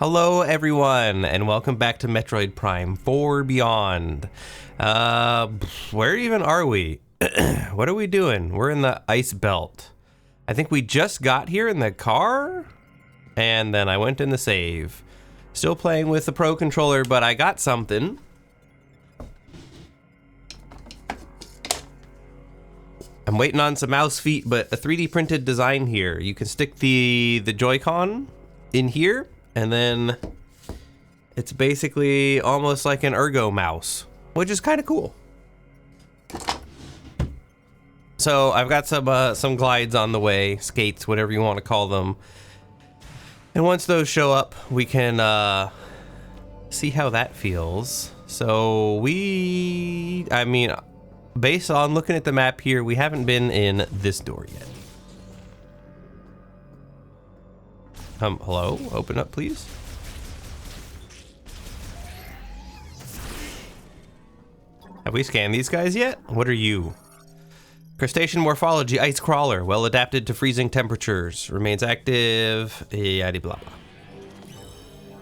Hello everyone, and welcome back to Metroid Prime 4 Beyond. Where even are we? What are we doing? We're in the ice belt. I think we just got here in the car, and then I went in the save. Still playing with the Pro Controller, but I got something. I'm waiting on some mouse feet, but a 3D printed design here. You can stick the Joy-Con in here, and then it's basically almost like an ergo mouse, which is kind of cool. So I've got some glides on the way, skates, whatever you want to call them. And once those show up, we can see how that feels. So I mean, based on looking at the map here, we haven't been in this door yet. Hello? Open up, please. Have we scanned these guys yet? What are you? Crustacean morphology, ice crawler, well adapted to freezing temperatures, remains active, yada blah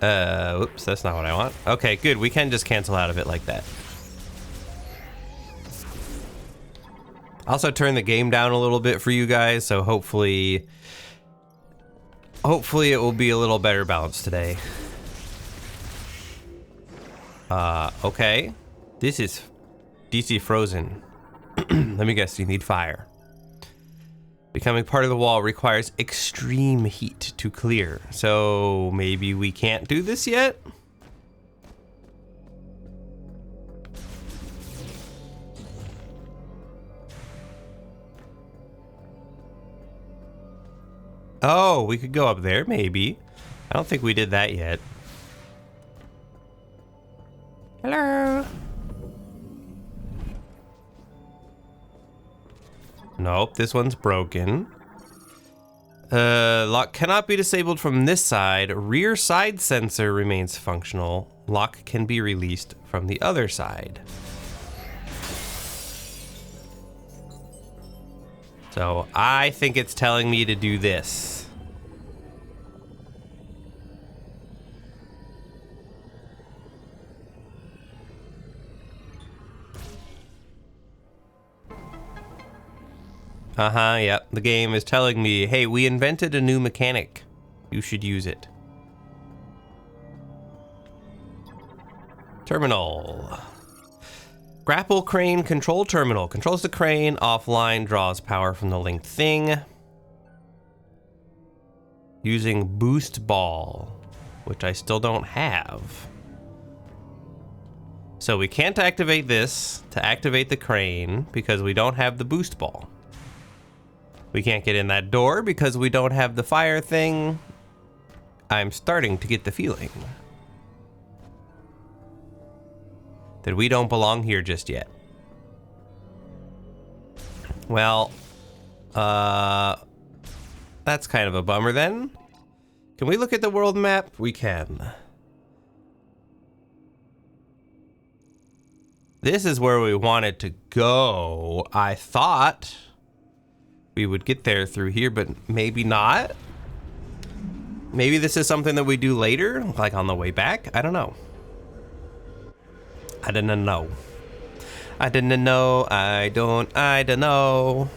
blah. Whoops, that's not what I want. Okay, good, we can just cancel out of it like that. Also turn the game down a little bit for you guys, so hopefully it will be a little better balanced today. Okay. This is DC frozen. Let me guess, you need fire. Becoming part of the wall requires extreme heat to clear. So maybe we can't do this yet? Oh, we could go up there, maybe. I don't think we did that yet. Hello? Nope, this one's broken. Lock cannot be disabled from this side. Rear side sensor remains functional. Lock can be released from the other side. So I think it's telling me to do this. Yep. The game is telling me, hey, we invented a new mechanic. You should use it. Terminal. Grapple crane control terminal. Controls the crane offline, draws power from the linked thing. Using boost ball, which I still don't have. So we can't activate this to activate the crane because we don't have the boost ball. We can't get in that door because we don't have the fire thing. I'm starting to get the feeling that we don't belong here just yet. Well, that's kind of a bummer then. Can we look at the world map? We can. This is where we wanted to go. I thought we would get there through here, but maybe not. Maybe this is something that we do later, like on the way back. I don't know. I didn't know. I didn't know. I don't know.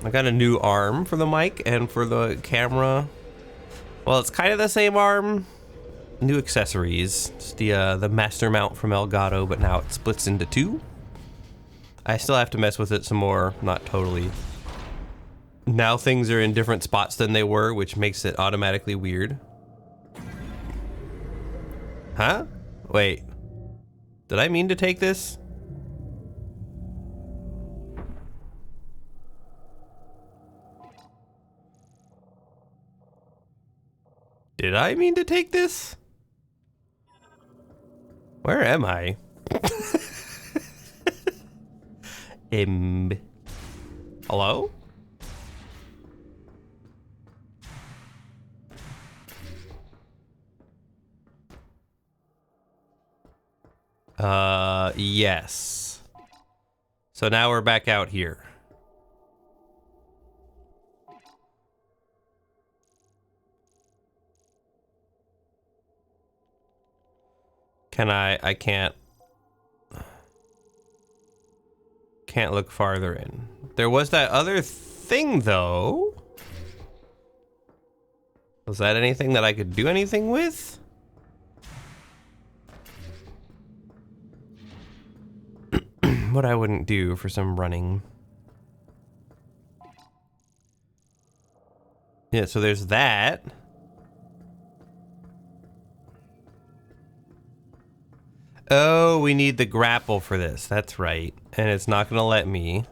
I got a new arm for the mic and for the camera. Well, it's kind of the same arm. New accessories. It's the master mount from Elgato, but now it splits into two. I still have to mess with it some more. Not totally. Now things are in different spots than they were, which makes it automatically weird. Huh? Wait. Did I mean to take this? Did I mean to take this? Where am I? Hello? Yes. So now we're back out here. Can I can't look farther in. There was that other thing though. Was that anything that I could do anything with? What I wouldn't do for some running. Yeah, so there's that. Oh, we need the grapple for this. That's right. And it's not gonna let me.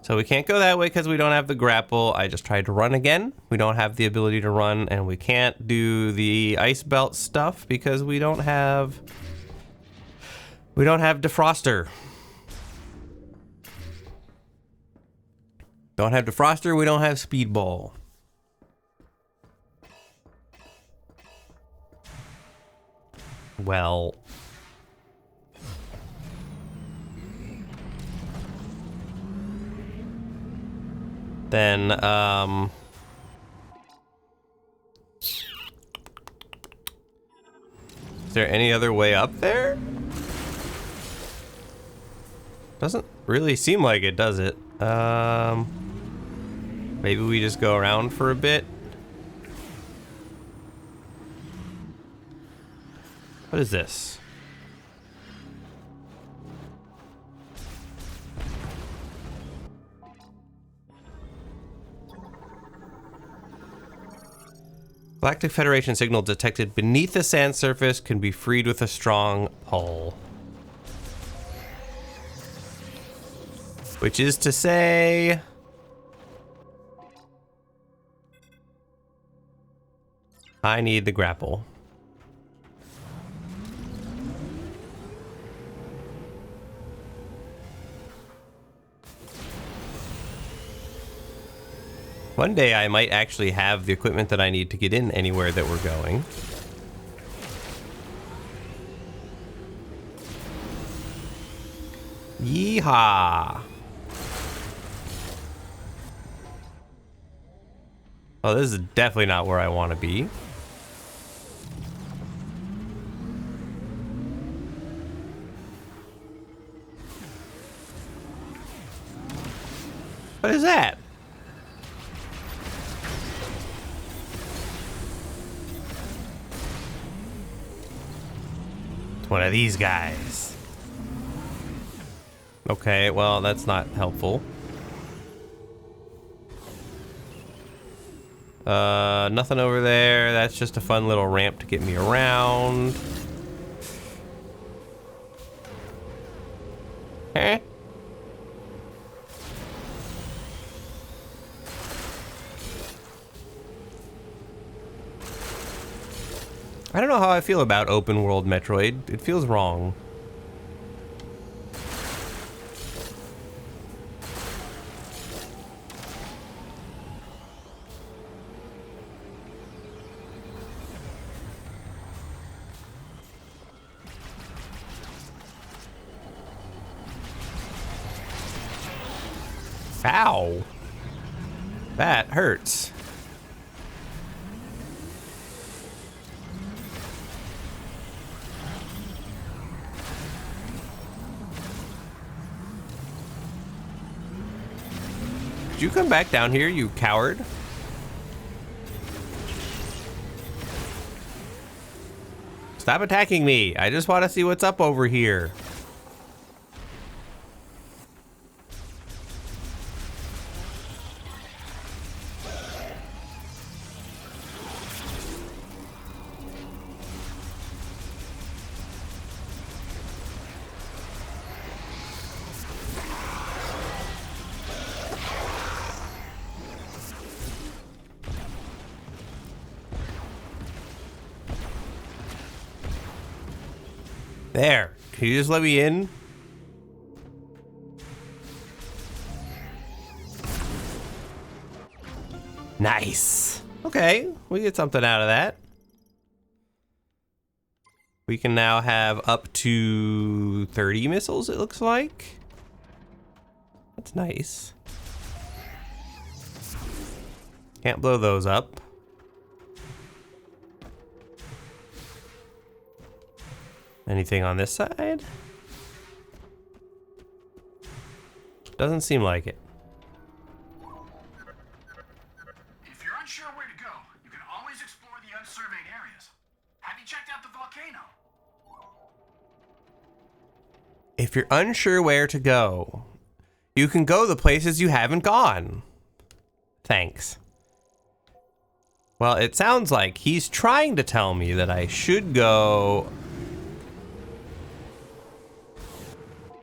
So we can't go that way because we don't have the grapple. I just tried to run again. We don't have the ability to run, and we can't do the ice belt stuff because we don't have defroster. Don't have defroster, we don't have speedball. Well, then, is there any other way up there? Doesn't really seem like it, does it? Maybe we just go around for a bit. What is this? Galactic Federation signal detected beneath the sand surface can be freed with a strong pull. Which is to say... I need the grapple. One day I might actually have the equipment that I need to get in anywhere that we're going. Yeehaw! Oh, this is definitely not where I want to be. What is that? It's one of these guys. Okay, well, that's not helpful. Nothing over there. That's just a fun little ramp to get me around. Huh? I don't know how I feel about open world Metroid. It feels wrong. Ow. That hurts. Did you come back down here, you coward? Stop attacking me. I just want to see what's up over here. There. Can you just let me in? Nice. Okay, we get something out of that. We can now have up to 30 missiles, it looks like. That's nice. Can't blow those up. Anything on this side? Doesn't seem like it. If you're unsure where to go, you can always explore the unsurveyed areas. Have you checked out the volcano? If you're unsure where to go, you can go the places you haven't gone. Thanks. Well, it sounds like he's trying to tell me that I should go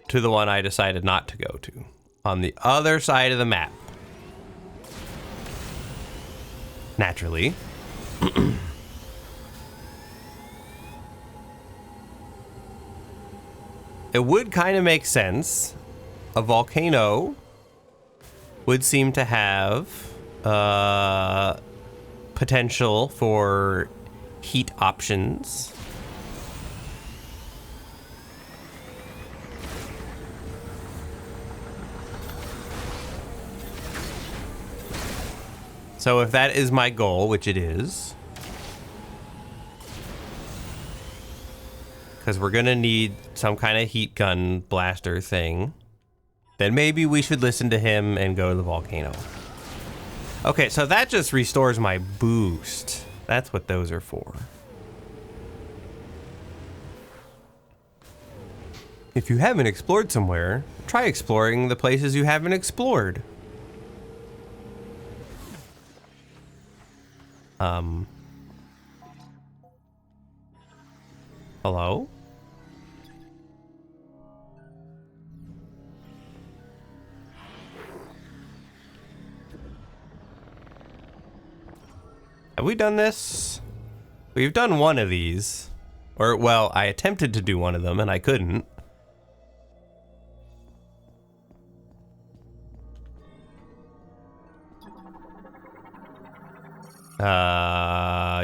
to the one I decided not to go to, on the other side of the map. Naturally. It would kind of make sense. A volcano would seem to have potential for heat options. So if that is my goal, which it is, because we're gonna need some kind of heat gun blaster thing, then maybe we should listen to him and go to the volcano. Okay, so that just restores my boost. That's what those are for. If you haven't explored somewhere, try exploring the places you haven't explored. Hello? Have we done this? We've done one of these. Or, well, I attempted to do one of them and I couldn't.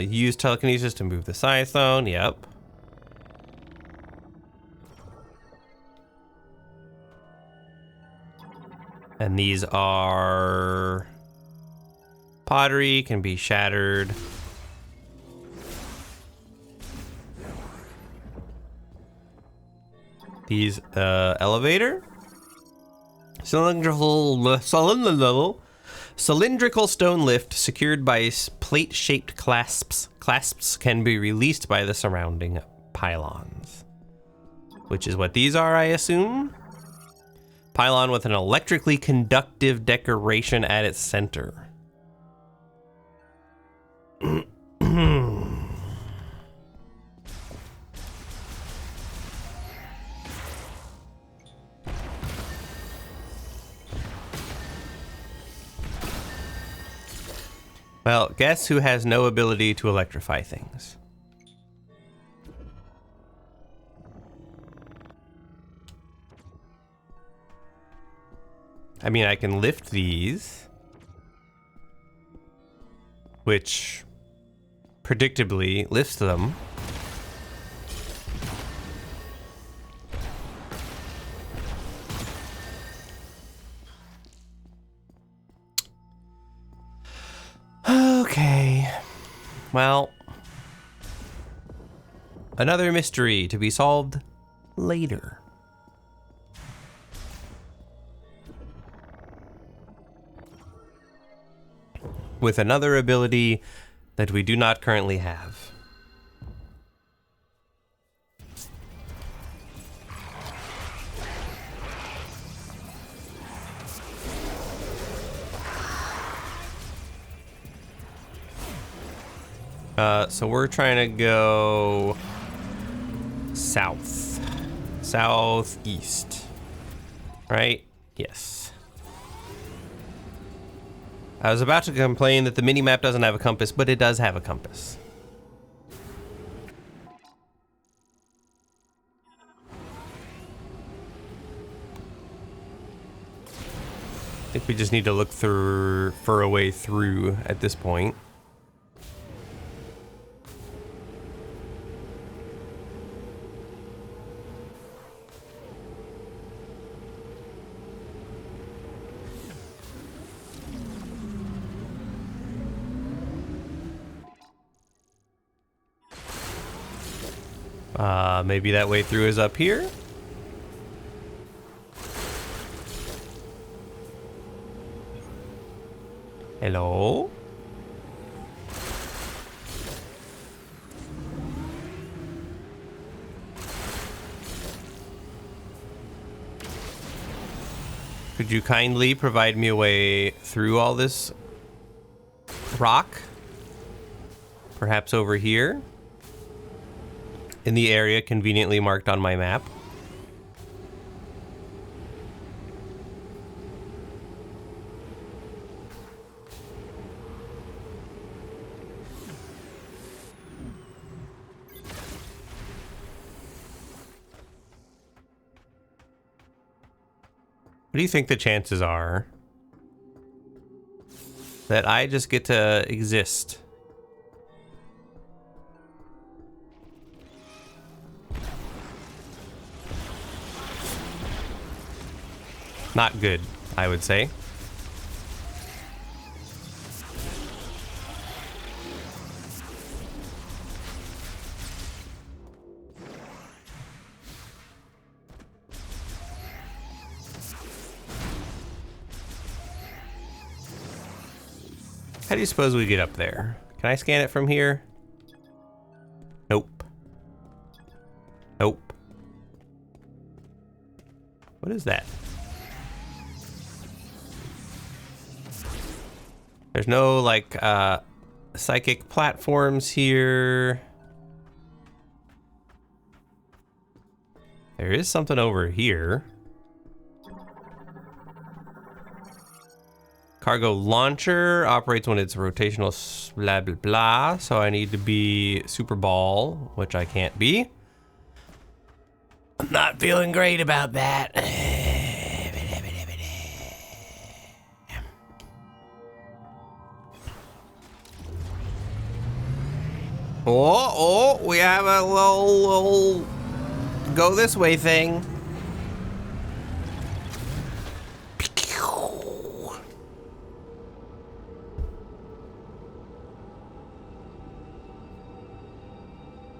Use telekinesis to move the Scythone. Yep. And these are... pottery can be shattered. These, elevator? Cylindrical stone lift secured by plate-shaped clasps. Clasps can be released by the surrounding pylons. Which is what these are, I assume? Pylon with an electrically conductive decoration at its center. Well, guess who has no ability to electrify things? I mean, I can lift these, which predictably lifts them. Okay, well, another mystery to be solved later. With another ability that we do not currently have. So we're trying to go south. Southeast. Right? Yes. I was about to complain that the minimap doesn't have a compass, but it does have a compass. I think we just need to look through for a way through at this point. Maybe that way through is up here. Hello? Could you kindly provide me a way through all this rock? Perhaps over here? In the area conveniently marked on my map. What do you think the chances are that I just get to exist? Not good, I would say. How do you suppose we get up there? Can I scan it from here? Nope. Nope. What is that? There's no, like, psychic platforms here. There is something over here. Cargo launcher operates when it's rotational blah blah blah, so I need to be Super Ball, which I can't be. I'm not feeling great about that. Oh, we have a little go this way thing.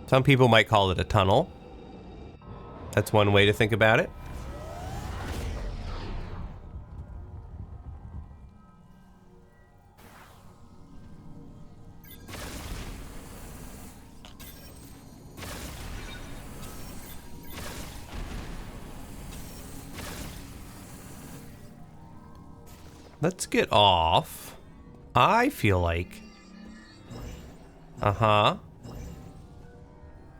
Some people might call it a tunnel. That's one way to think about it. Let's get off. I feel like. Uh-huh.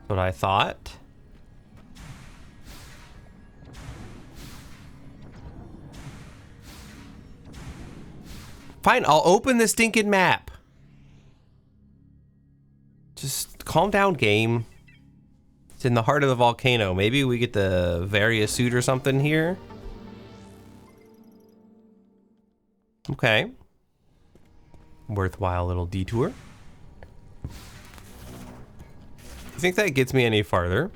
That's what I thought. Fine, I'll open the stinking map. Just calm down, game. It's in the heart of the volcano. Maybe we get the Varia suit or something here. Okay. Worthwhile little detour. You think that gets me any farther?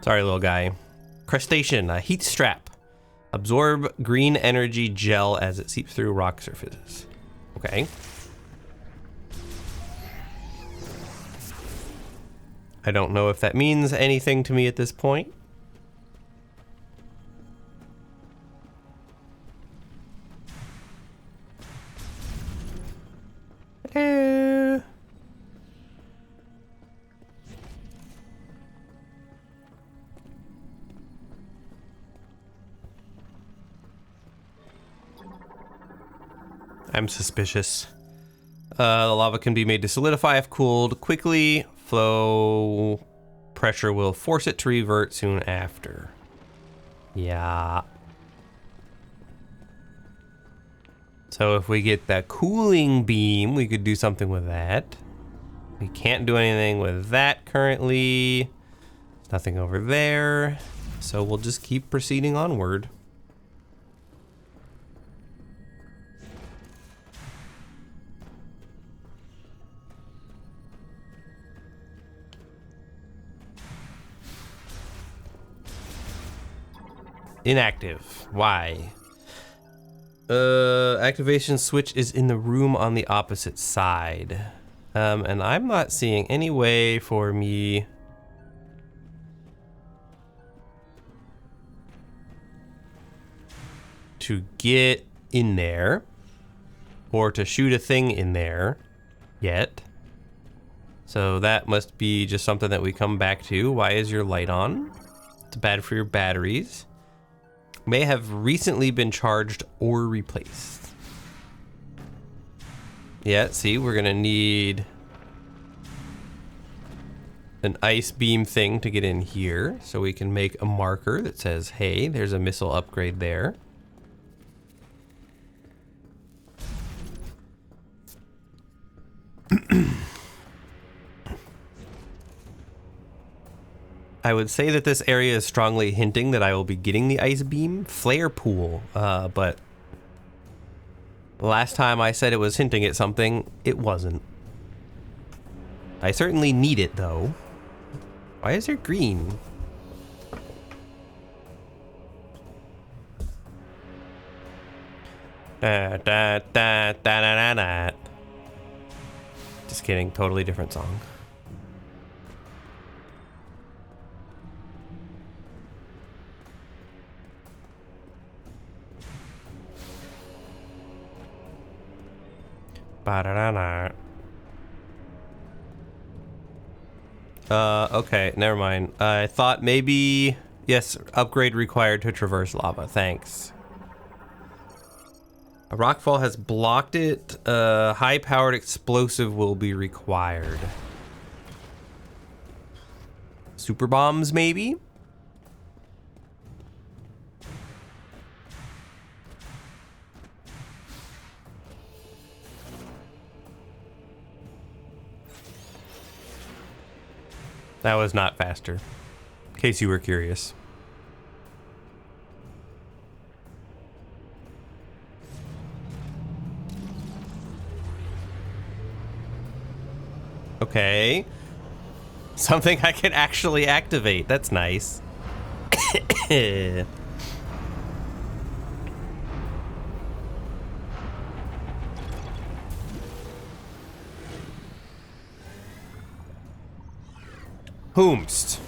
Sorry, little guy. Crustacean, a heat strap. Absorb green energy gel as it seeps through rock surfaces. Okay. I don't know if that means anything to me at this point. Hello. I'm suspicious. The lava can be made to solidify if cooled quickly. Flow pressure will force it to revert soon after. Yeah. So if we get that cooling beam, we could do something with that. We can't do anything with that currently. There's nothing over there. So we'll just keep proceeding onward. Inactive. Why? Activation switch is in the room on the opposite side. And I'm not seeing any way for me to get in there or to shoot a thing in there yet. So that must be just something that we come back to. Why is your light on? It's bad for your batteries. May have recently been charged or replaced. Yeah, see, we're gonna need an ice beam thing to get in here so we can make a marker that says, hey, there's a missile upgrade there. I would say that this area is strongly hinting that I will be getting the ice beam flare pool, but last time I said it was hinting at something, it wasn't. I certainly need it though. Why is there green? Da, da, da, da, da, da, da. Just kidding, totally different song. Ba-da-da-da. Okay, never mind. I thought maybe... Yes, upgrade required to traverse lava. Thanks. A rockfall has blocked it. High-powered explosive will be required. Super bombs, maybe? That was not faster, in case you were curious. Okay. Something I can actually activate. That's nice. Whomst.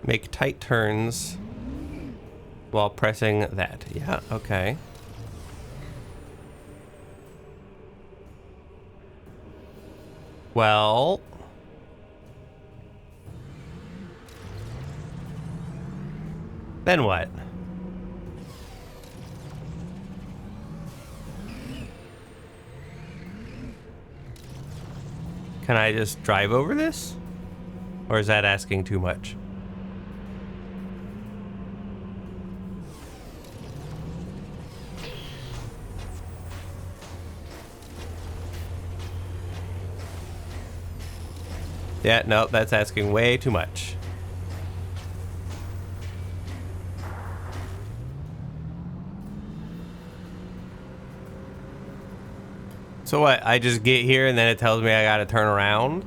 Make tight turns while pressing that. Yeah, okay. Well, then what? Can I just drive over this? Or is that asking too much? Yeah, no, that's asking way too much. So what, I just get here and then it tells me I gotta turn around?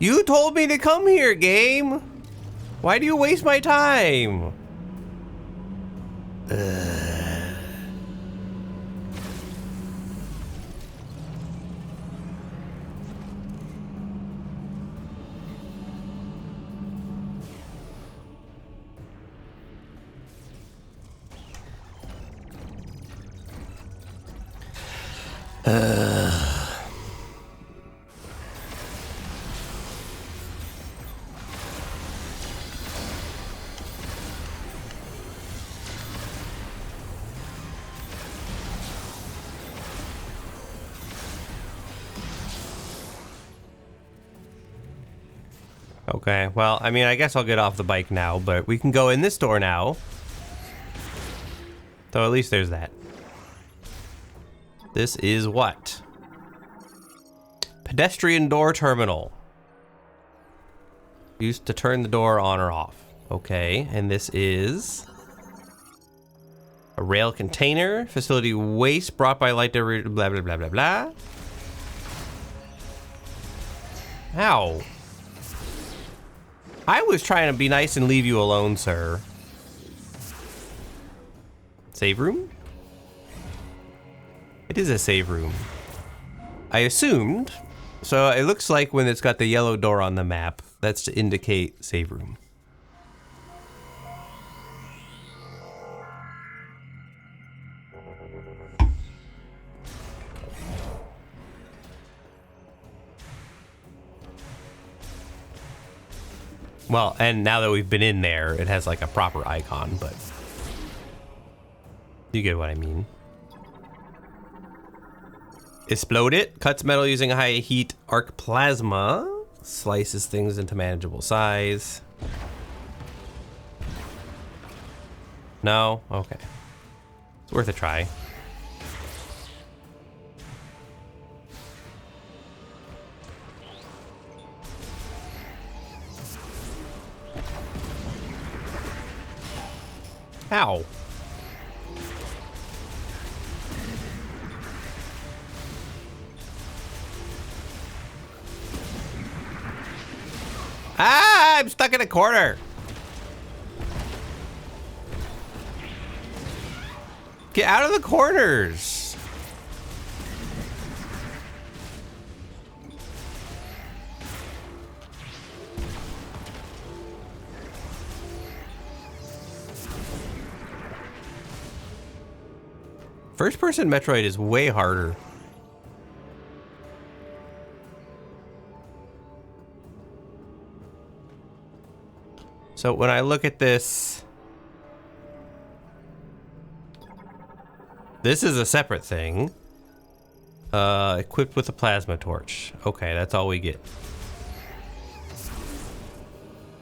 You told me to come here, game! Why do you waste my time? Okay, well, I mean, I guess I'll get off the bike now, but we can go in this door now. So at least there's that. This is what? Pedestrian door terminal. Used to turn the door on or off. Okay, and this is a rail container. Facility waste brought by light blah blah blah blah blah. Ow. I was trying to be nice and leave you alone, sir. Save room? It is a save room. I assumed. So it looks like when it's got the yellow door on the map, that's to indicate save room. Well, and now that we've been in there, it has like a proper icon, but you get what I mean. Explode it. Cuts metal using a high heat arc plasma. Slices things into manageable size. No? Okay. It's worth a try. Ow. Ah, I'm stuck in a corner. Get out of the corners. First person Metroid is way harder. So when I look at this, this is a separate thing. Equipped with a plasma torch. Okay, that's all we get.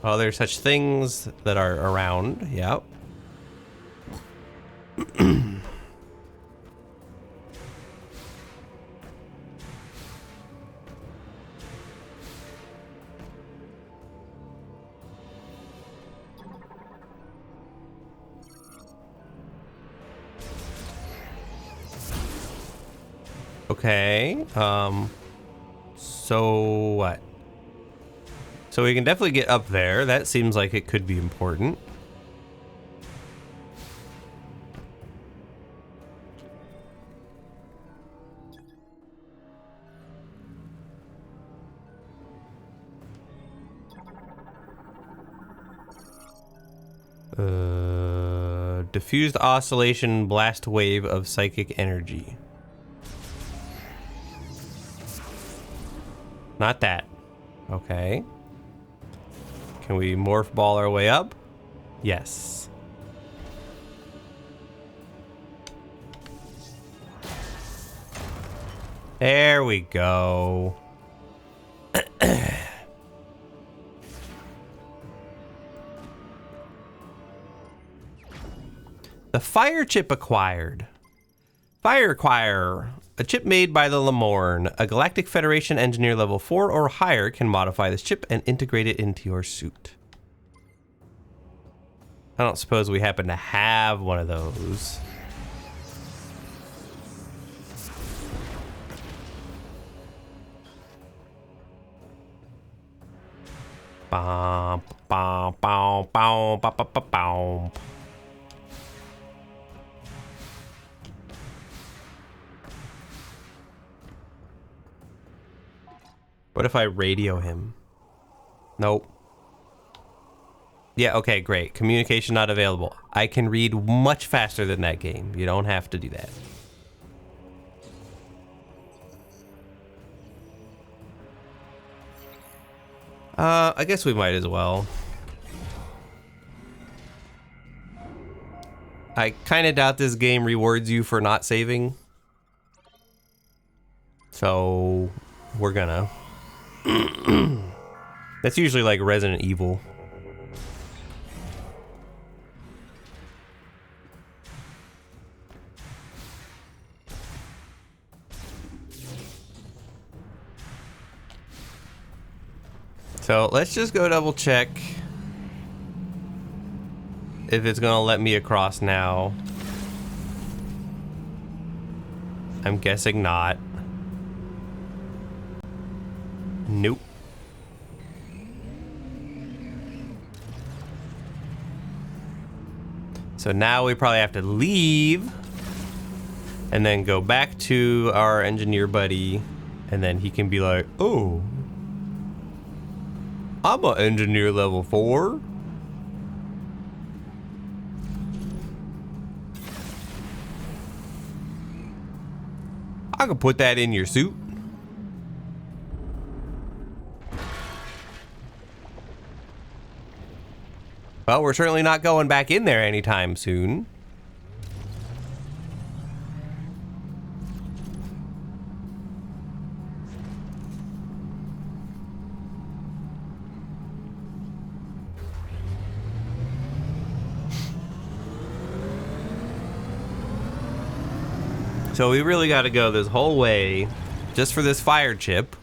Oh, there's such things that are around. Yep. Okay, so what? So we can definitely get up there. That seems like it could be important. Diffused oscillation blast wave of psychic energy. Not that. Okay. Can we morph ball our way up? Yes. There we go. The fire chip acquired. Fire acquire. A chip made by the Lemorn. A Galactic Federation engineer level 4 or higher can modify this chip and integrate it into your suit. I don't suppose we happen to have one of those. Bom, bom, bom, bom, bom, bom, bom. What if I radio him? Nope. Yeah, okay, great. Communication not available. I can read much faster than that game. You don't have to do that. I guess we might as well. I kind of doubt this game rewards you for not saving. So, we're gonna. That's usually like Resident Evil. So let's just go double check if it's gonna let me across now. I'm guessing not. Nope. So now we probably have to leave and then go back to our engineer buddy, and then he can be like, oh, I'm an engineer level 4. I can put that in your suit. Well, we're certainly not going back in there anytime soon. So we really got to go this whole way just for this fire chip.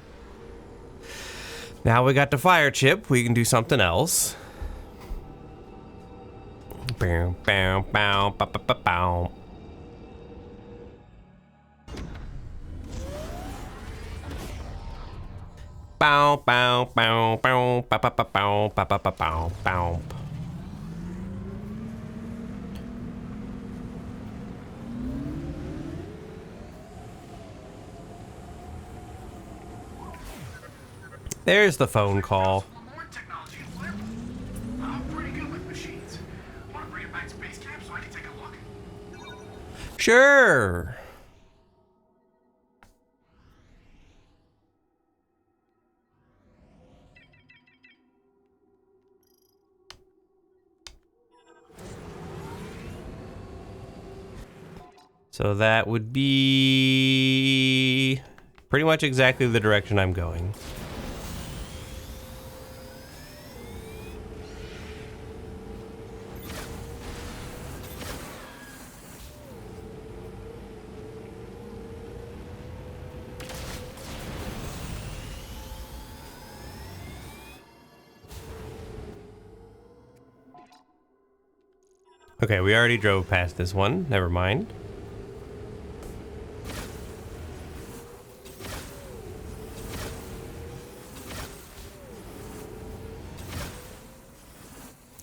Now we got the fire chip, we can do something else. Bow, bow, bow, bow, bow, bow. Bow, bow, bow, bow, bow, bow, bow, bow, bow, bow, bow. There's the phone call. More technology in flare. I'm pretty good with machines. Want to bring it back to base camp so I can take a look? Sure. So that would be pretty much exactly the direction I'm going. Okay, we already drove past this one. Never mind.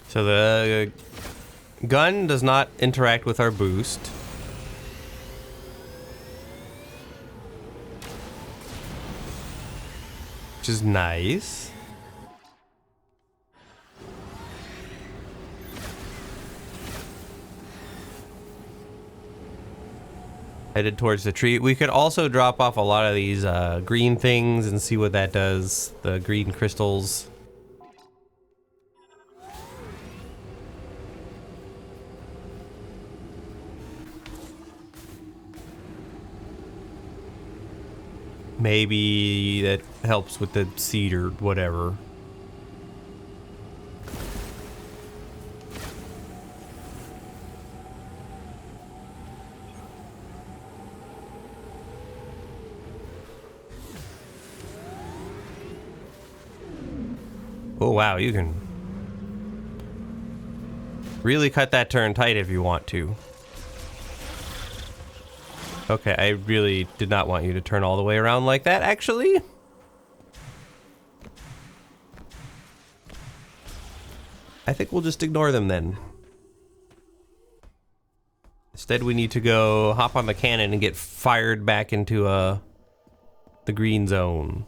So the gun does not interact with our boost. Which is nice. Headed towards the tree. We could also drop off a lot of these green things and see what that does. The green crystals. Maybe that helps with the seed or whatever. Oh wow, you can really cut that turn tight if you want to. Okay, I really did not want you to turn all the way around like that, actually. I think we'll just ignore them then. Instead, we need to go hop on the cannon and get fired back into the green zone.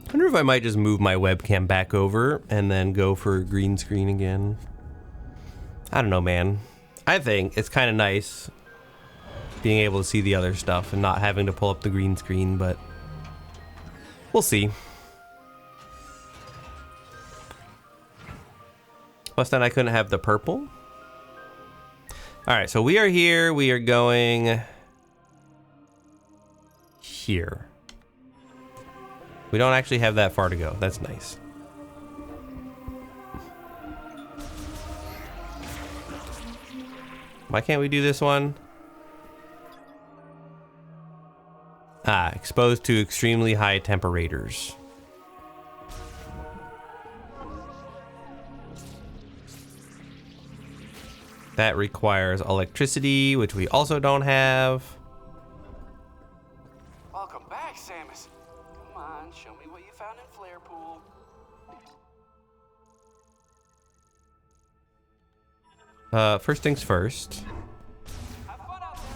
I wonder if I might just move my webcam back over and then go for green screen again. I don't know, man. I think it's kind of nice being able to see the other stuff and not having to pull up the green screen, but we'll see. Plus then I couldn't have the purple. All right, so we are here. We are going here. We don't actually have that far to go. That's nice. Why can't we do this one? Ah, exposed to extremely high temperatures. That requires electricity, which we also don't have. Welcome back, Samus. Come on, show me what you found in Flare Pool. First things first. Have fun out there.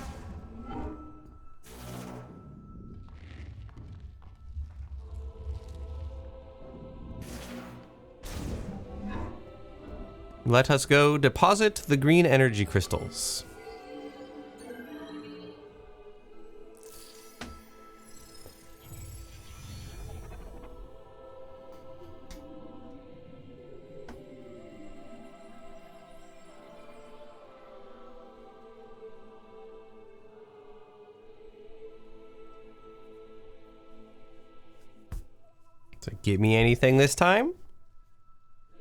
Let us go deposit the green energy crystals. So give me anything this time?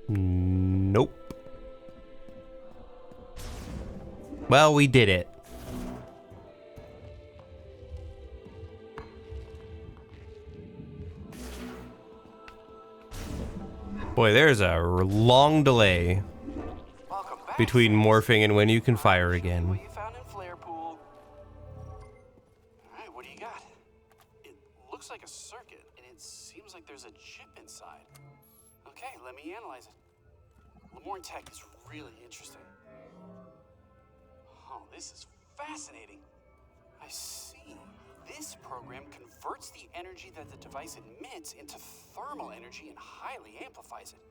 Nope. Well, we did it. Boy, there's a long delay between morphing and when you can fire again. What you found in Flare Pool. Alright, what do you got? It looks like a circuit, and it seems like there's a chip inside. Okay, let me analyze it. Lemoyne Tech is really interesting. Oh, this is fascinating. I see. This program converts the energy that the device emits into thermal energy and highly amplifies it.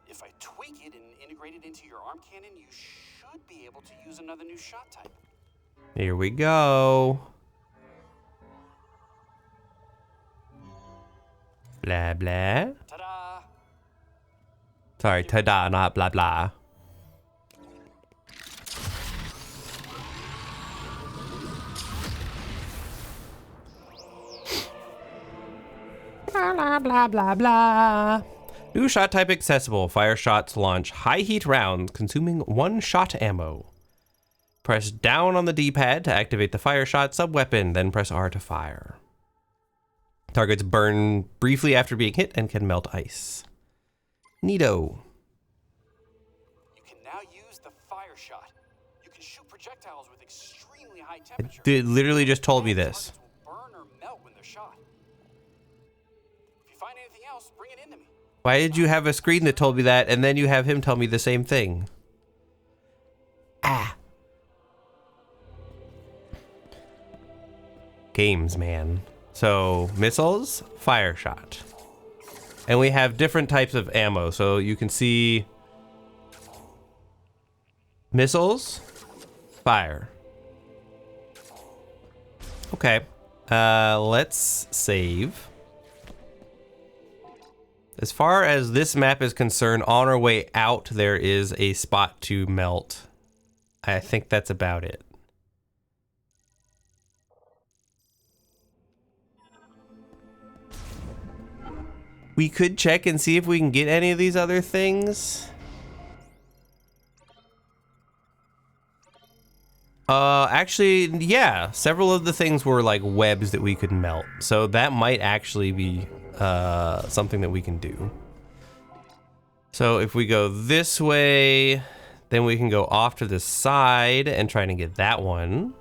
If I tweak it and integrate it into your arm cannon, you should be able to use another new shot type. Here we go. Blah, blah. Ta-da! Sorry, ta-da, not blah, blah. Blah, blah, blah, blah. New shot type accessible. Fire shots launch high heat rounds, consuming 1 shot ammo. Press down on the D-pad to activate the fire shot sub-weapon, then press R to fire. Targets burn briefly after being hit and can melt ice. Neato. You can now use the fire shot. You can shoot projectiles with extremely high temperature. It literally just told me this. Targets will burn or melt when they're shot. If you find anything else, bring it in to me. Why did you have a screen that told me that and then you have him tell me the same thing? Ah. Games, man. So, missiles, fire shot. And we have different types of ammo. So you can see missiles, fire. Okay. Let's save. As far as this map is concerned, on our way out, there is a spot to melt. I think that's about it. We could check and see if we can get any of these other things. Actually, yeah, several of the things were like webs that we could melt. So that might actually be something that we can do. So if we go this way, then we can go off to the side and try to get that one.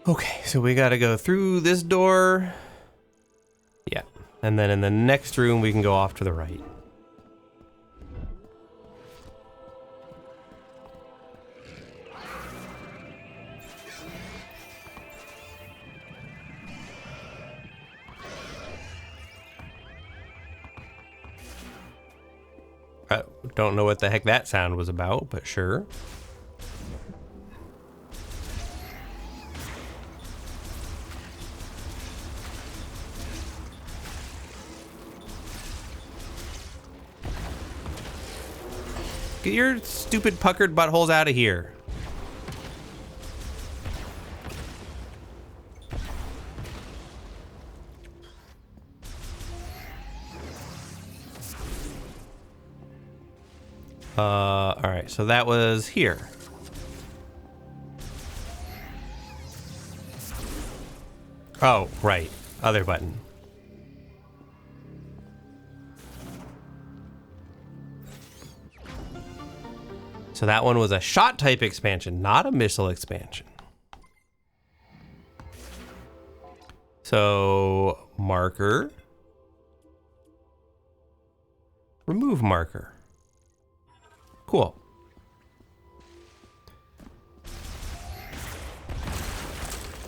Okay, so we gotta go through this door. Yeah, and then in the next room we can go off to the right. I don't know what the heck that sound was about, but sure. Get your stupid puckered buttholes out of here. All right, so that was here. Oh, right. Other button. So that one was a shot type expansion, not a missile expansion. So marker. Remove marker. Cool.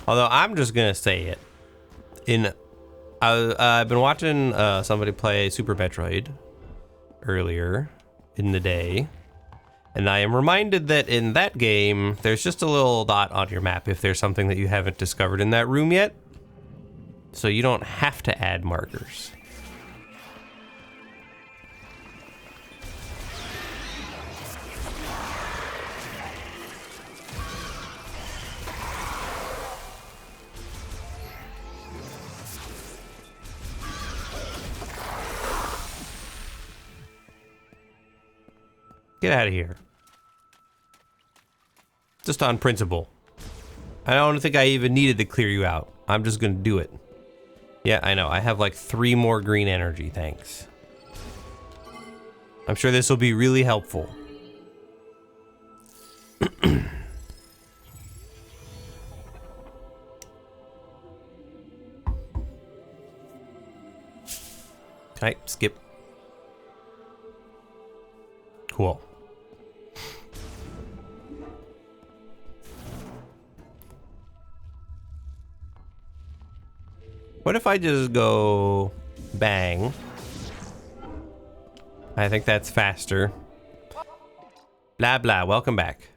Although I'm just gonna say it. I've been watching somebody play Super Metroid earlier in the day, and I am reminded that in that game, there's just a little dot on your map if there's something that you haven't discovered in that room yet. So you don't have to add markers. Get out of here. Just on principle. I don't think I even needed to clear you out. I'm just gonna do it. Yeah, I know. I have like 3 more green energy, thanks. I'm sure this will be really helpful. Okay, skip. Cool. What if I just go bang? I think that's faster. Blah, blah. Welcome back.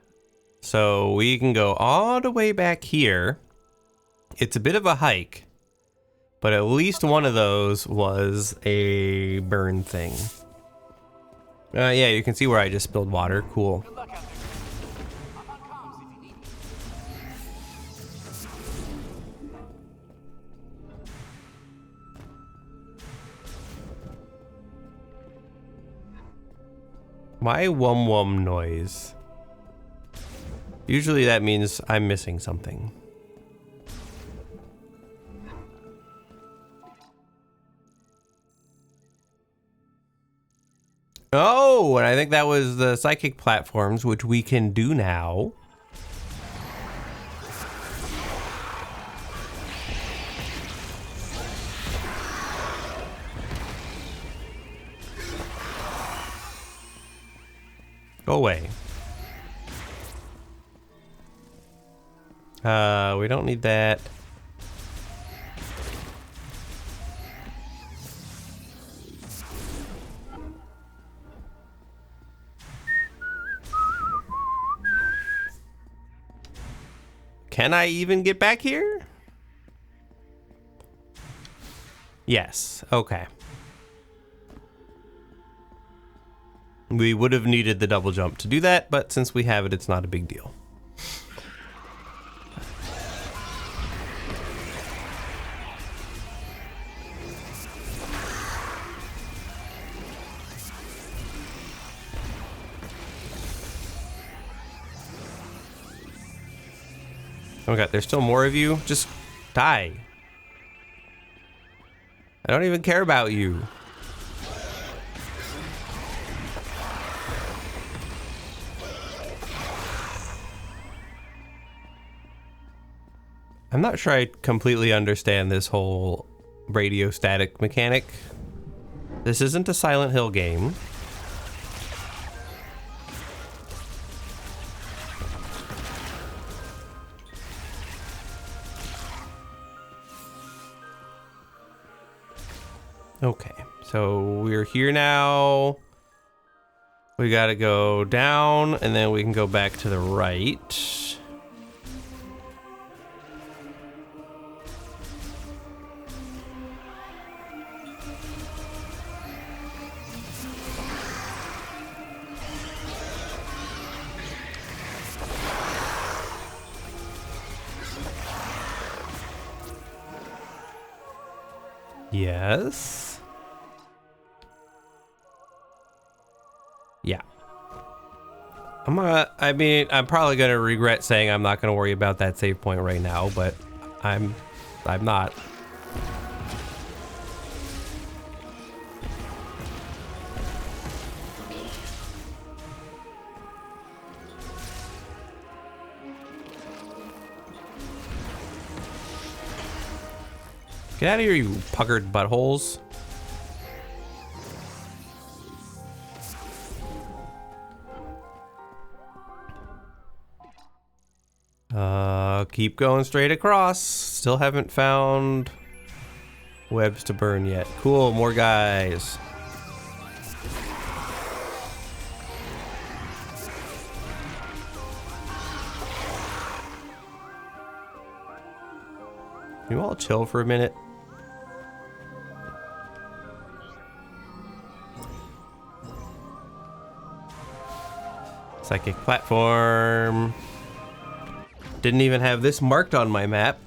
So we can go all the way back here. It's a bit of a hike, but at least one of those was a burn thing. Yeah, you can see where I just spilled water. Cool. Good luck out there. I'm on comms if you need me. Why wum wum noise? Usually that means I'm missing something. Oh, and I think that was the psychic platforms, which we can do now. Go away. We don't need that. Can I even get back here? Yes, okay. We would have needed the double jump to do that, but since we have it, it's not a big deal. Oh my god, there's still more of you? Just die. I don't even care about you. I'm not sure I completely understand this whole radio static mechanic. This isn't a Silent Hill game. Okay, so we're here now. We gotta go down, and then we can go back to the right. Yes. Yeah. I'm probably gonna regret saying I'm not gonna worry about that save point right now, but I'm not. Get out of here, you puckered buttholes. Keep going straight across. Still haven't found webs to burn yet. Cool, more guys. Can you all chill for a minute? Psychic platform. Didn't even have this marked on my map.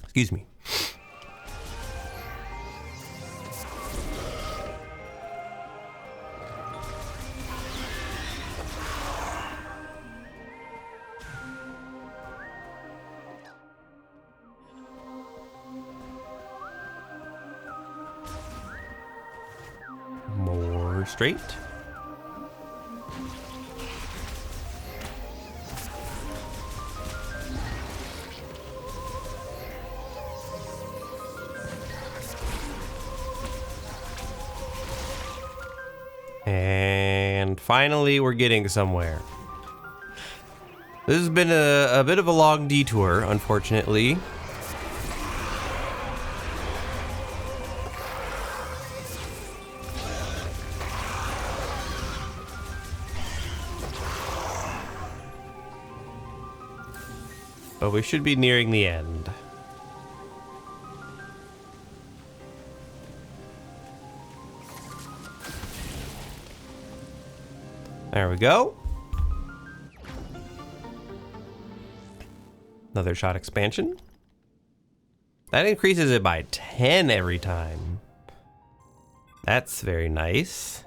Excuse me. More straight. And finally, we're getting somewhere. This has been a bit of a long detour, unfortunately. But we should be nearing the end. There we go. Another shot expansion. That increases it by 10 every time. That's very nice.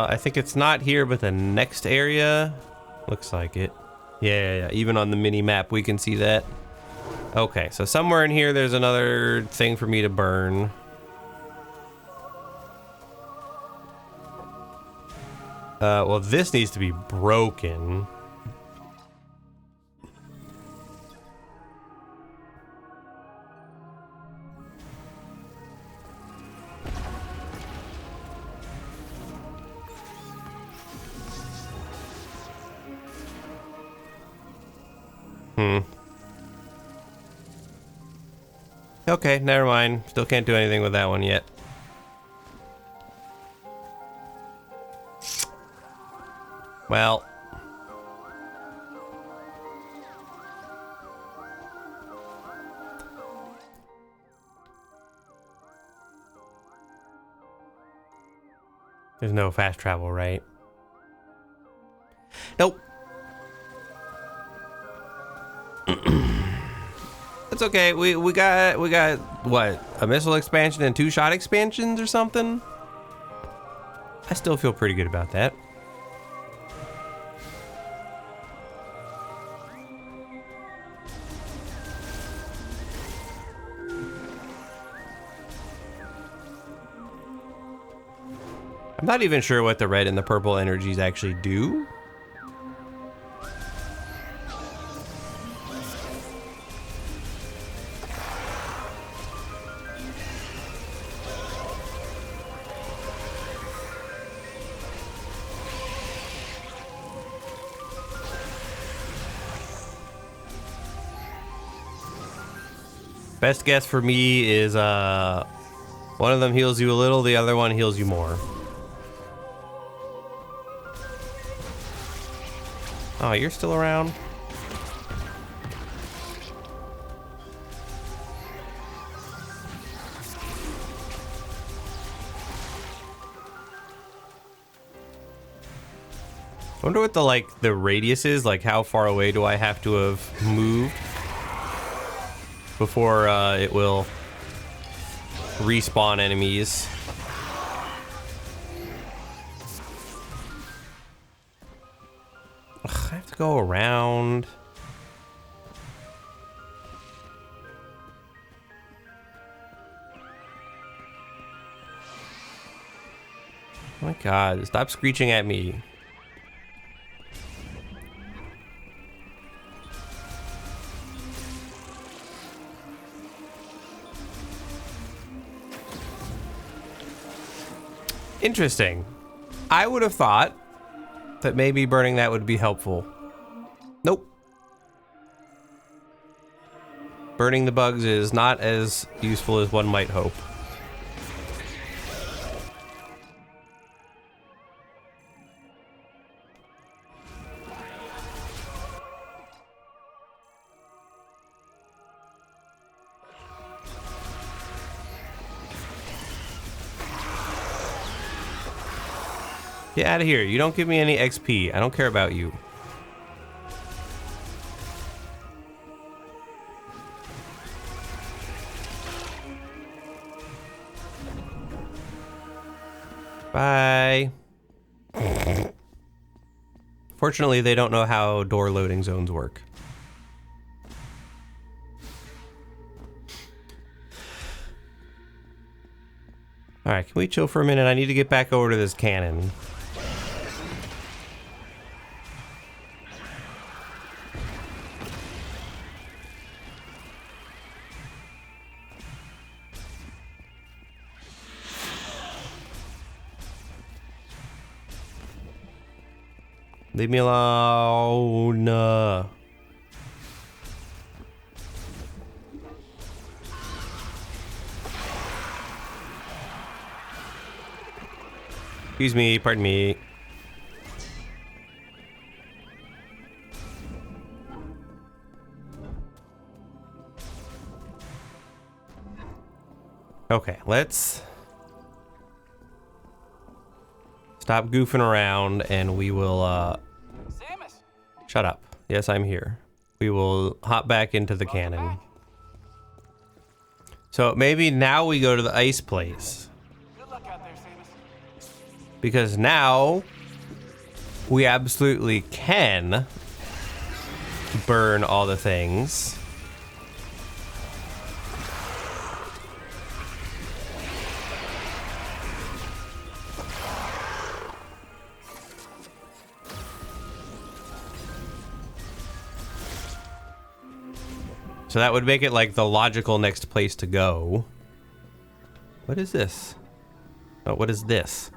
I think it's not here, but the next area looks like it. Yeah, even on the mini map we can see that. Okay, so somewhere in here there's another thing for me to burn. Well, this needs to be broken. Okay, never mind. Still can't do anything with that one yet. Well. There's no fast travel, right? Nope. It's okay. We got what? A missile expansion and 2 shot expansions or something? I still feel pretty good about that. I'm not even sure what the red and the purple energies actually do. Best guess for me is one of them heals you a little, the other one heals you more. Oh, you're still around? I wonder what the radius is, like how far away do I have to have moved before it will respawn enemies. Ugh, I have to go around. Oh my god, stop screeching at me. Interesting. I would have thought that maybe burning that would be helpful. Nope. Burning the bugs is not as useful as one might hope. Get out of here. You don't give me any XP. I don't care about you. Bye. Fortunately, they don't know how door loading zones work. All right, can we chill for a minute? I need to get back over to this cannon. Leave me alone. Excuse me, pardon me. Okay, let's stop goofing around and we will, Samus! shut up. Yes, I'm here. We will hop back into the cannon. So maybe now we go to the ice place. Good luck out there, Samus. Because now we absolutely can burn all the things. So that would make it like the logical next place to go. What is this? Oh, what is this?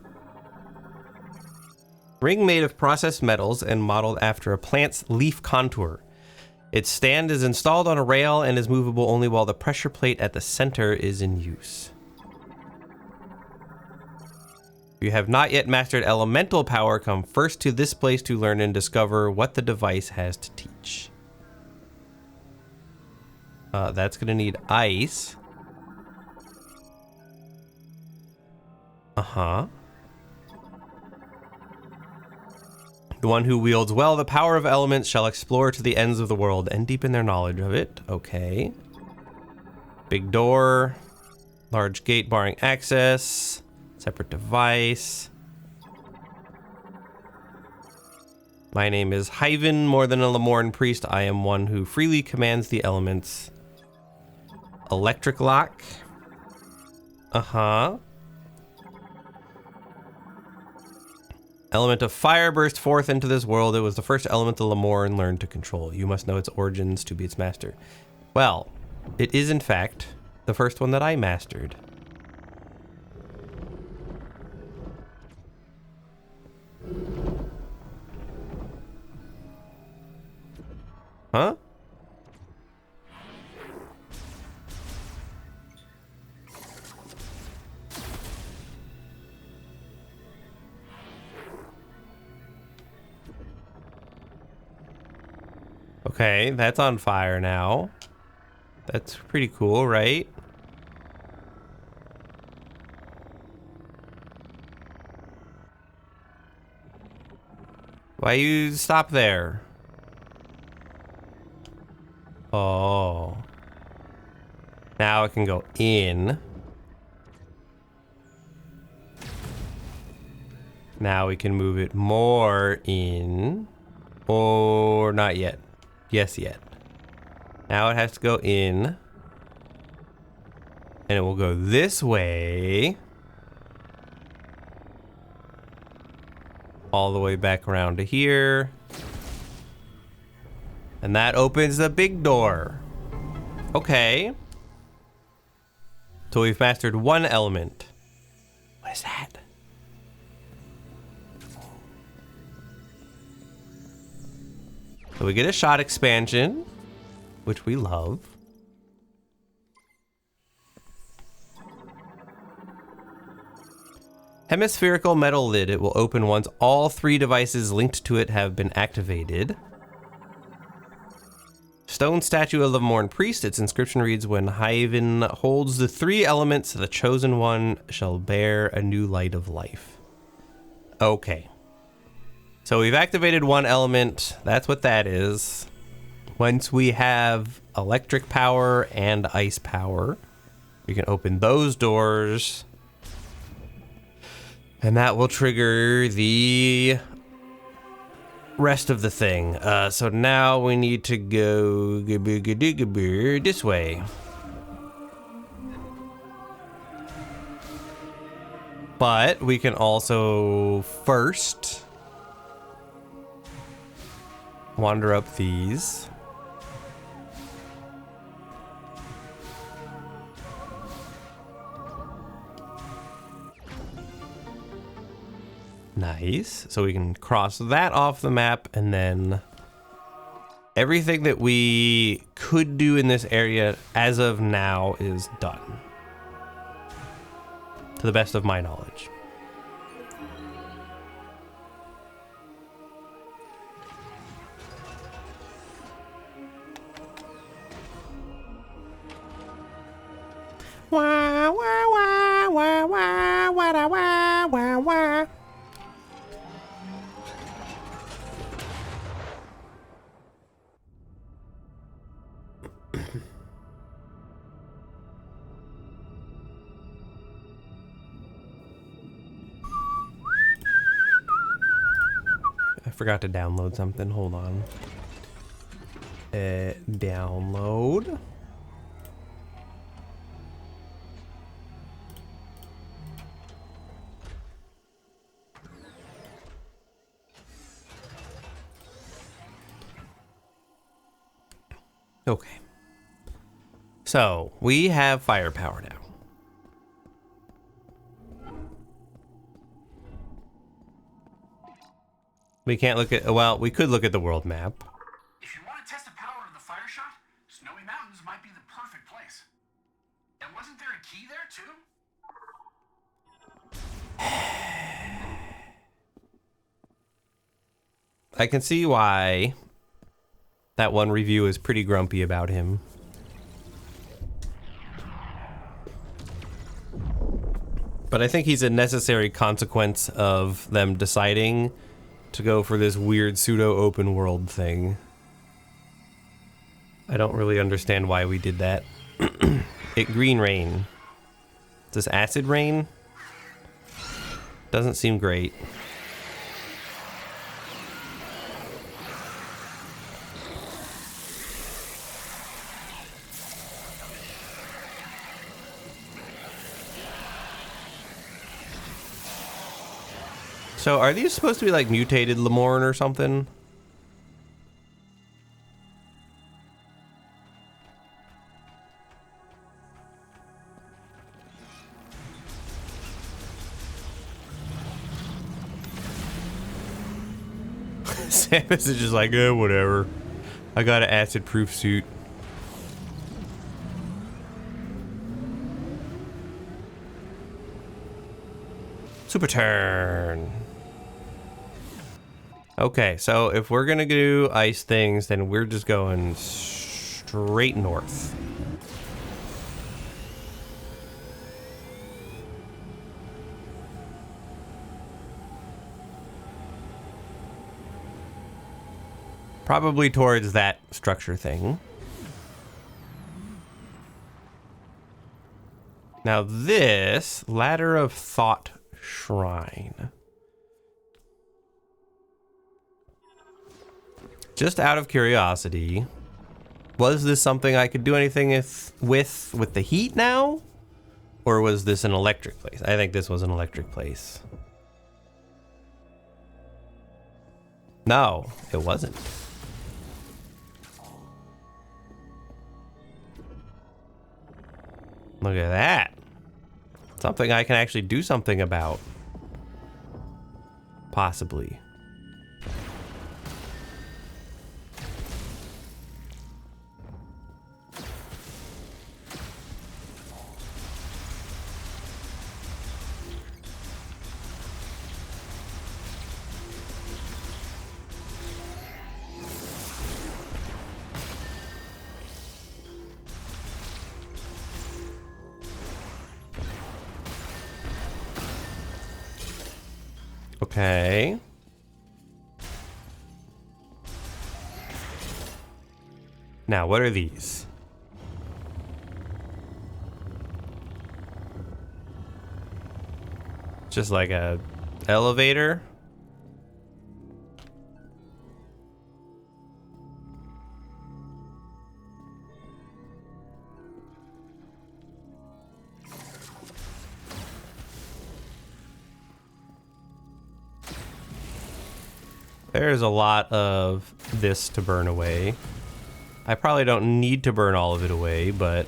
Ring made of processed metals and modeled after a plant's leaf contour. Its stand is installed on a rail and is movable only while the pressure plate at the center is in use. If you have not yet mastered elemental power, come first to this place to learn and discover what the device has to teach. That's gonna need ice. Uh-huh. The one who wields well the power of elements shall explore to the ends of the world and deepen their knowledge of it. Okay. Big door. Large gate barring access. Separate device. My name is Hyven, more than a Lamorn priest. I am one who freely commands the elements. Electric lock. Uh-huh. Element of fire burst forth into this world. It was the first element the Lemorn learned to control. You must know its origins to be its master. Well, it is in fact the first one that I mastered. Huh? Okay, that's on fire now. That's pretty cool, right? Why you stop there? Oh. Now it can go in. Now we can move it more in. Or not yet. Yes, yet. Now it has to go in. And it will go this way. All the way back around to here. And that opens the big door. Okay. So we've mastered one element. What is that? So we get a shot expansion, which we love. Hemispherical metal lid. It will open once all 3 devices linked to it have been activated. Stone statue of the Lemorn priest. Its inscription reads, when Haven holds the 3 elements, the chosen one shall bear a new light of life. Okay. So we've activated one element. That's what that is. Once we have electric power and ice power, we can open those doors. And that will trigger the rest of the thing. So now we need to go this way. But we can also first wander up these. Nice. So we can cross that off the map, and then everything that we could do in this area as of now is done. To the best of my knowledge. Wah, wah, wah, wah, wah, wah, wah, wah, wah. I forgot to download something. Hold on. Download. Okay. So we have firepower now. We can't look at, well, we could look at the world map. If you want to test the power of the fire shot, Snowy Mountains might be the perfect place. And wasn't there a key there too? I can see why that one review is pretty grumpy about him. But I think he's a necessary consequence of them deciding to go for this weird pseudo open world thing. I don't really understand why we did that. Green rain. Is this acid rain? Doesn't seem great. So are these supposed to be like mutated Lemorn or something? Samus is just like, whatever. I got an acid-proof suit. Super turn. Okay, so if we're gonna do ice things, then we're just going straight north. Probably towards that structure thing. Now this Ladder of Thought Shrine. Just out of curiosity, was this something I could do anything with the heat now? Or was this an electric place? I think this was an electric place. No, it wasn't. Look at that. Something I can actually do something about. Possibly. Okay. Now, what are these? Just like a elevator? There's a lot of this to burn away. I probably don't need to burn all of it away, but...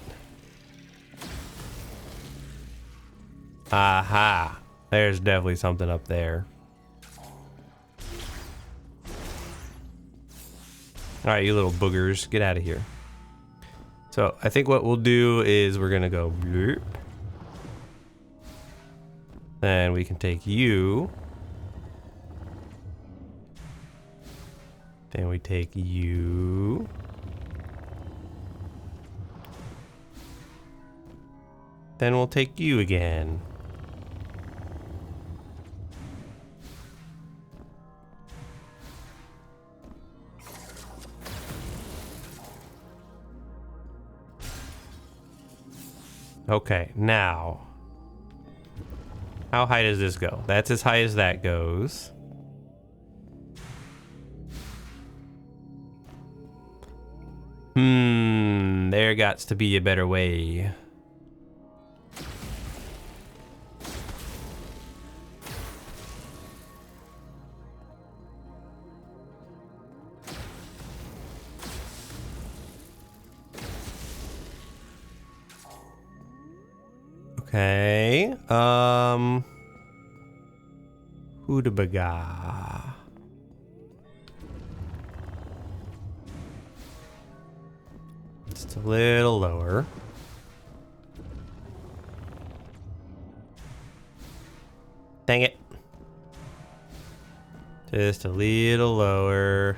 Aha! There's definitely something up there. Alright, you little boogers, get out of here. So, I think what we'll do is we're gonna go bloop. Then we can take you. Then we take you. Then we'll take you again. Okay, now. How high does this go? That's as high as that goes. There gots to be a better way. Okay, Hudabaga. Just a little lower. Dang it. Just a little lower.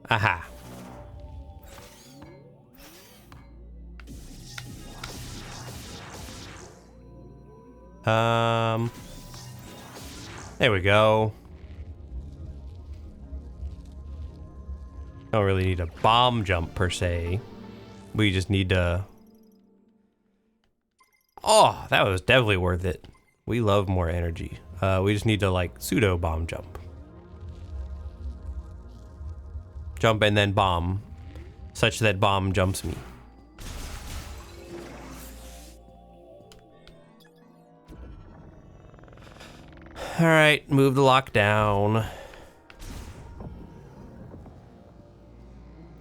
Aha. There we go. Don't really need a bomb jump per se. We just need to... Oh, that was definitely worth it. We love more energy. We just need to like pseudo bomb jump. Jump and then bomb. Such that bomb jumps me. All right, move the lock down.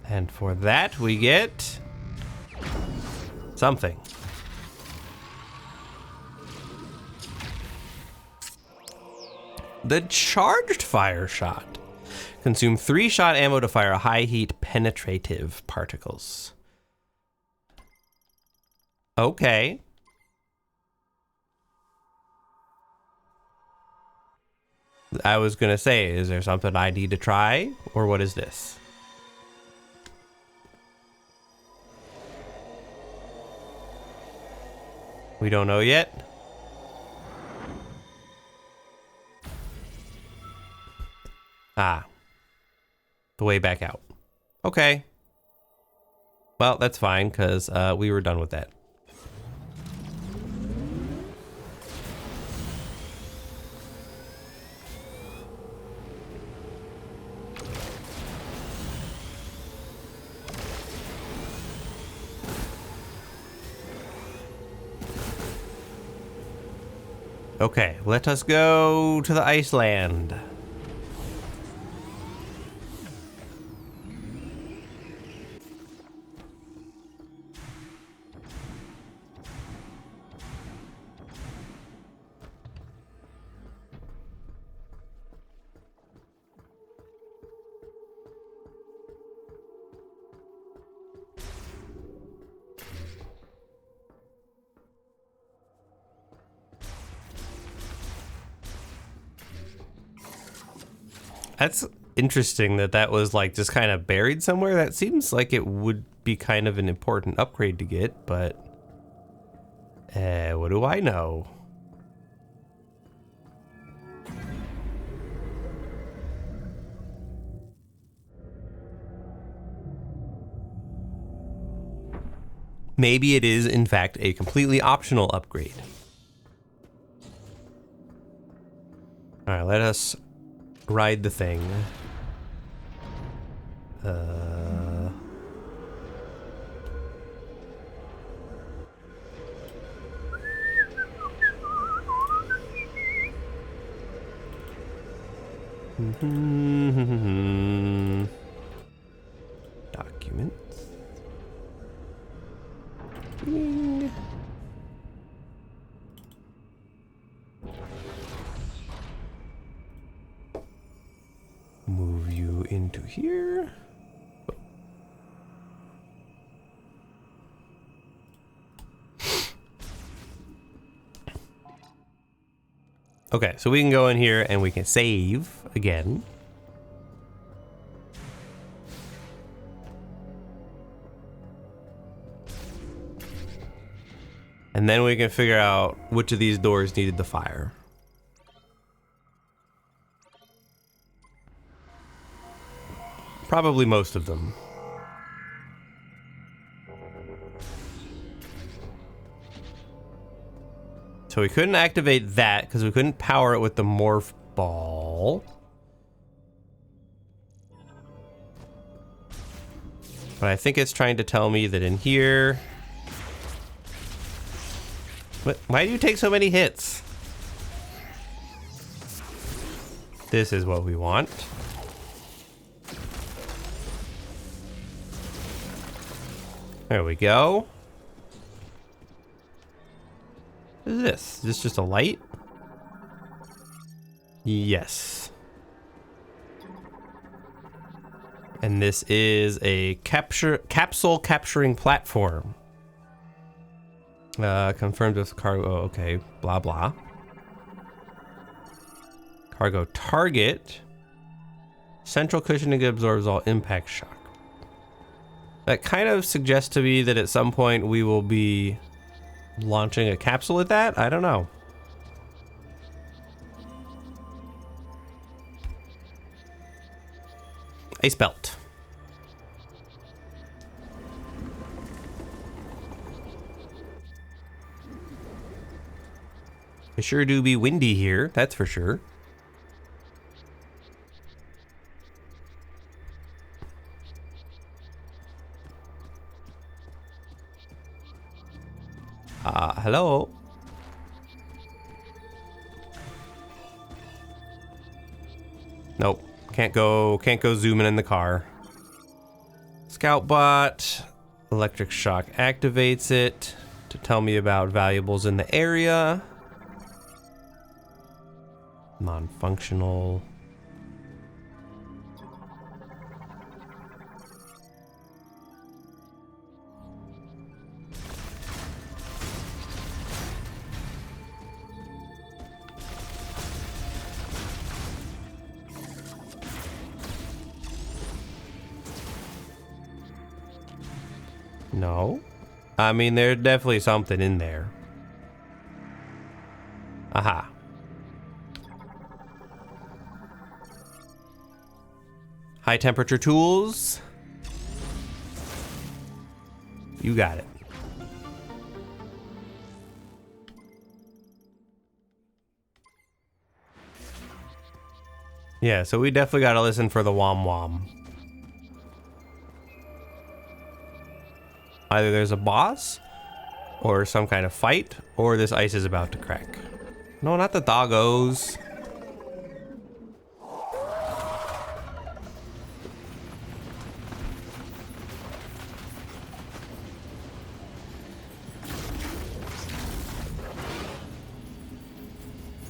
And for that, we get something. The charged fire shot. Consume 3 shot ammo to fire high heat penetrative particles. Okay. I was gonna say, is there something I need to try? Or what is this? We don't know yet. Ah. The way back out. Okay. Well, that's fine, because we were done with that. Okay, let us go to the Iceland. That's interesting that that was like just kind of buried somewhere. That seems like it would be kind of an important upgrade to get, but what do I know? Maybe it is in fact a completely optional upgrade. All right, let us ride the thing. Documents. Ding. Move you into here. Okay, so we can go in here and we can save again. And then we can figure out which of these doors needed the fire. Probably most of them. So we couldn't activate that because we couldn't power it with the morph ball. But I think it's trying to tell me that in here... What? Why do you take so many hits? This is what we want. There we go. What is this? Is this just a light? Yes. And this is a capsule capturing platform. Confirmed with cargo. Oh, okay. Blah, blah. Cargo target. Central cushioning absorbs all impact shock. That kind of suggests to me that at some point we will be launching a capsule at that? I don't know. Ice belt. It sure do be windy here, that's for sure. Hello? Nope. Can't go zooming in the car. Scout bot. Electric shock activates it to tell me about valuables in the area. Non-functional. No. I mean, there's definitely something in there. Aha. High temperature tools. You got it. Yeah, so we definitely got to listen for the wom wom. Either there's a boss, or some kind of fight, or this ice is about to crack. No, not the doggos.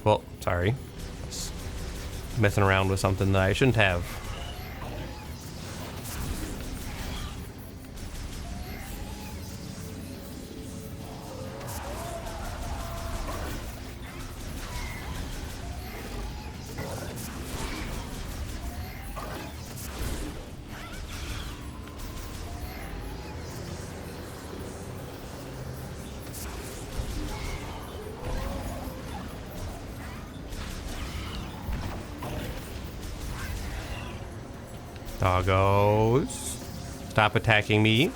Well, sorry. Just messing around with something that I shouldn't have. Doggos. Stop attacking me.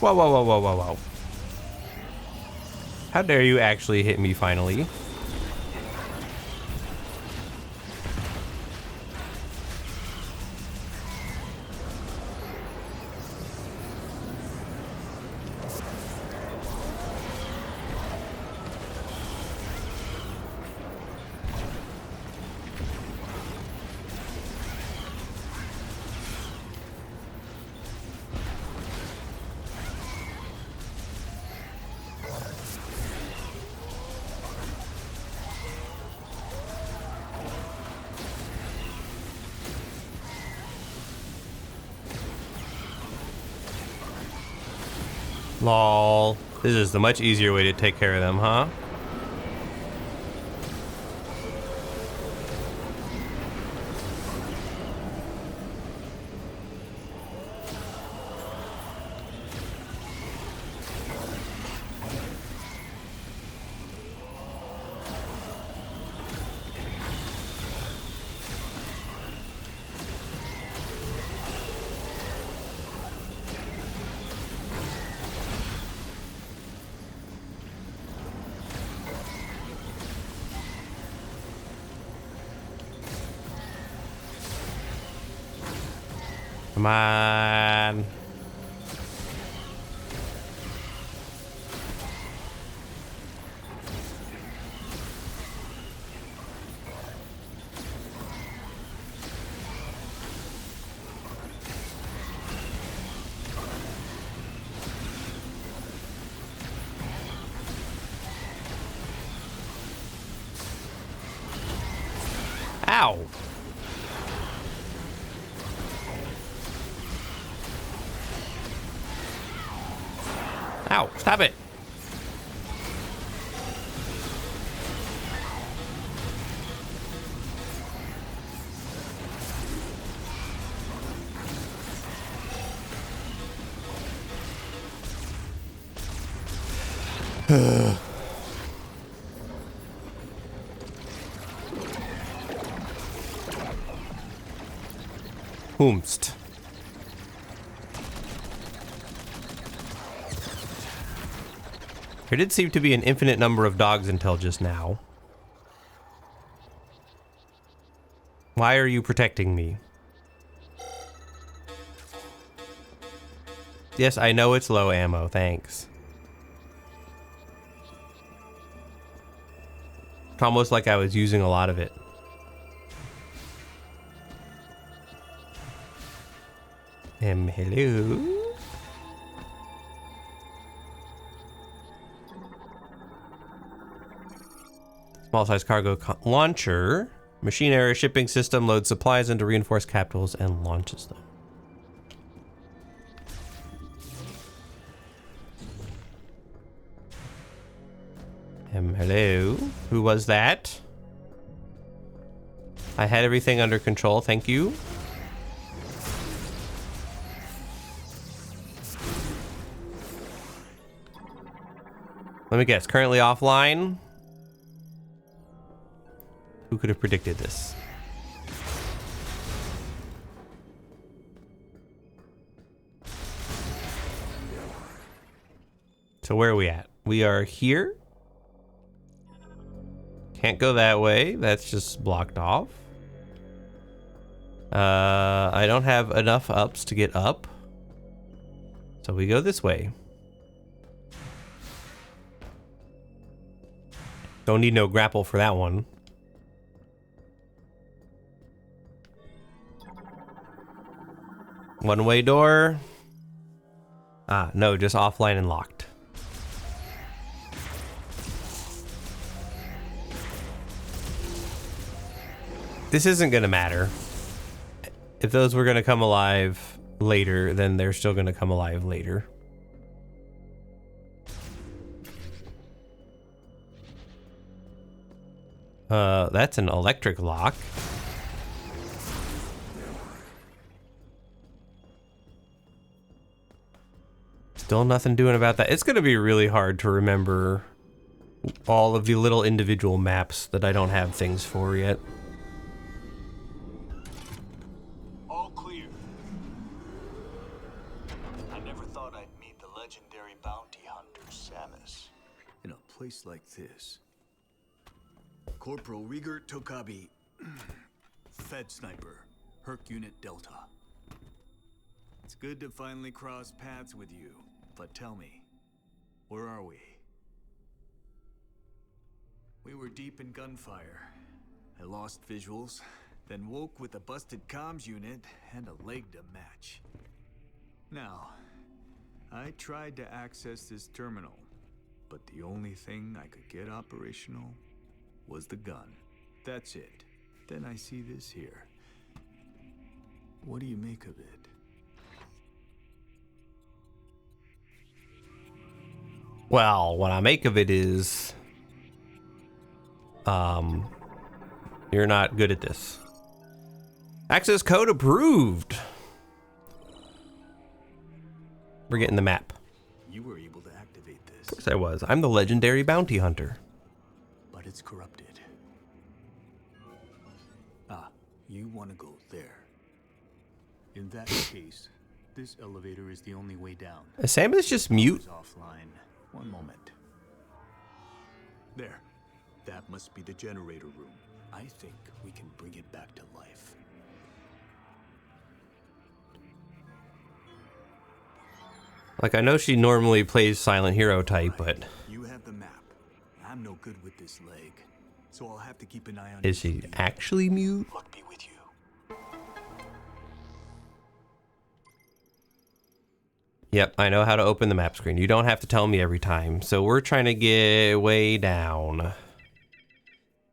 Whoa, whoa, whoa, whoa, whoa, whoa. How dare you actually hit me finally? Lol. This is the much easier way to take care of them, huh? Come on. Ow. Ow, stop it. Whomst. There did seem to be an infinite number of dogs until just now. Why are you protecting me? Yes, I know it's low ammo, thanks. It's almost like I was using a lot of it. Hello? Small size cargo launcher. Machine area shipping system loads supplies into reinforced capitals and launches them. Hello? Who was that? I had everything under control, thank you. Let me guess, currently offline? Who could have predicted this? So where are we at? We are here. Can't go that way. That's just blocked off. I don't have enough ups to get up. So we go this way. Don't need no grapple for that one. One-way door. Ah, no, just offline and locked. This isn't gonna matter. If those were gonna come alive later, then they're still gonna come alive later. That's an electric lock. Still nothing doing about that. It's gonna be really hard to remember all of the little individual maps that I don't have things for yet. All clear. I never thought I'd meet the legendary bounty hunter, Samus. In a place like this. Corporal Rieger Tokabi, Fed Sniper, Herc Unit Delta. It's good to finally cross paths with you, but tell me, where are we? We were deep in gunfire. I lost visuals, then woke with a busted comms unit and a leg to match. Now, I tried to access this terminal, but the only thing I could get operational was the gun. That's it. Then I see this here. What do you make of it? Well, what I make of it is, you're not good at this. Access code approved. We're getting the map. You were able to activate this. Of course I was. I'm the legendary bounty hunter. But it's corrupted. Ah, you want to go there. In that case, this elevator is the only way down. Is Samus just mute? Offline. One moment. There. That must be the generator room. I think we can bring it back to life. Like, I know she normally plays Silent Hero type, but You have the map. I'm no good with this leg, so I'll have to keep an eye on is she actually mute? Luck be with you. Yep, I know how to open the map screen. You don't have to tell me every time. So we're trying to get way down.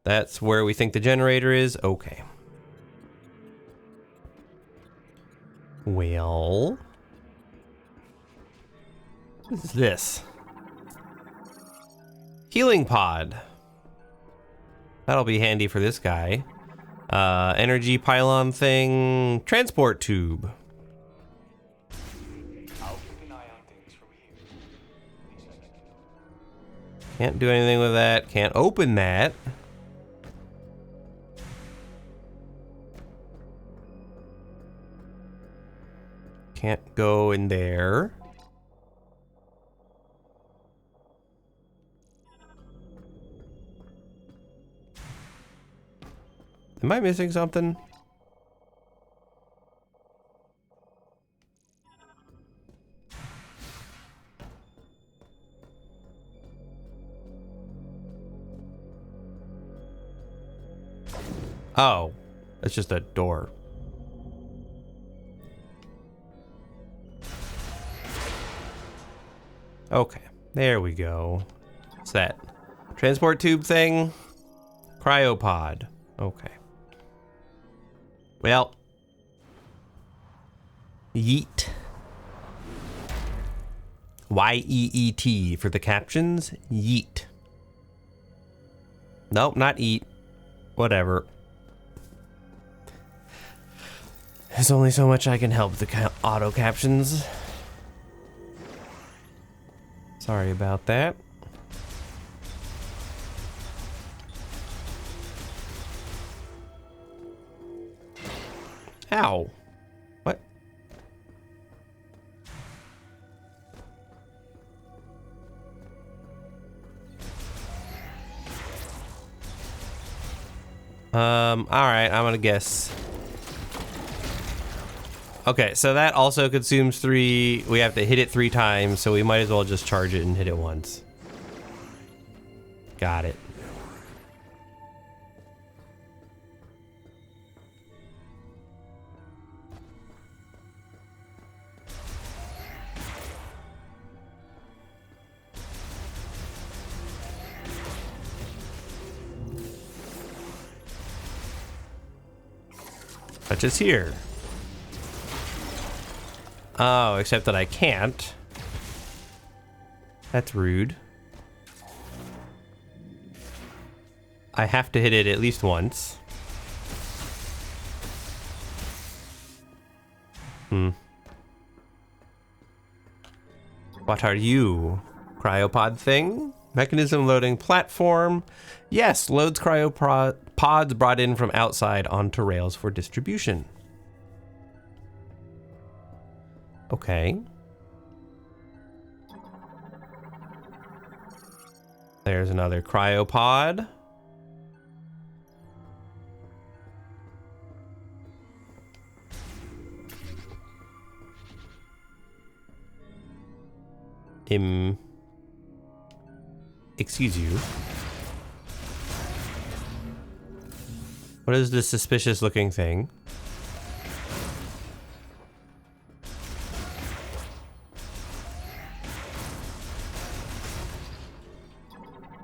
That's where we think the generator is? Okay. Well... what is this? Healing pod. That'll be handy for this guy. Energy pylon thing. Transport tube. I'll keep an eye on things from here. Can't do anything with that. Can't open that. Can't go in there. Am I missing something? Oh, it's just a door. Okay, there we go. What's that? Transport tube thing? Cryopod. Okay. Well. Yeet. Y-E-E-T for the captions. Yeet. Nope, not eat. Whatever. There's only so much I can help the auto captions. Sorry about that. Ow. What? Alright, I'm gonna guess. Okay, so that also consumes 3. We have to hit it 3 times, so we might as well just charge it and hit it once. Got it. Touches here. Oh, except that I can't. That's rude. I have to hit it at least once. What are you? Cryopod thing? Mechanism loading platform. Yes, loads cryopods brought in from outside onto rails for distribution. Okay. There's another cryopod. Excuse you. What is this suspicious looking thing?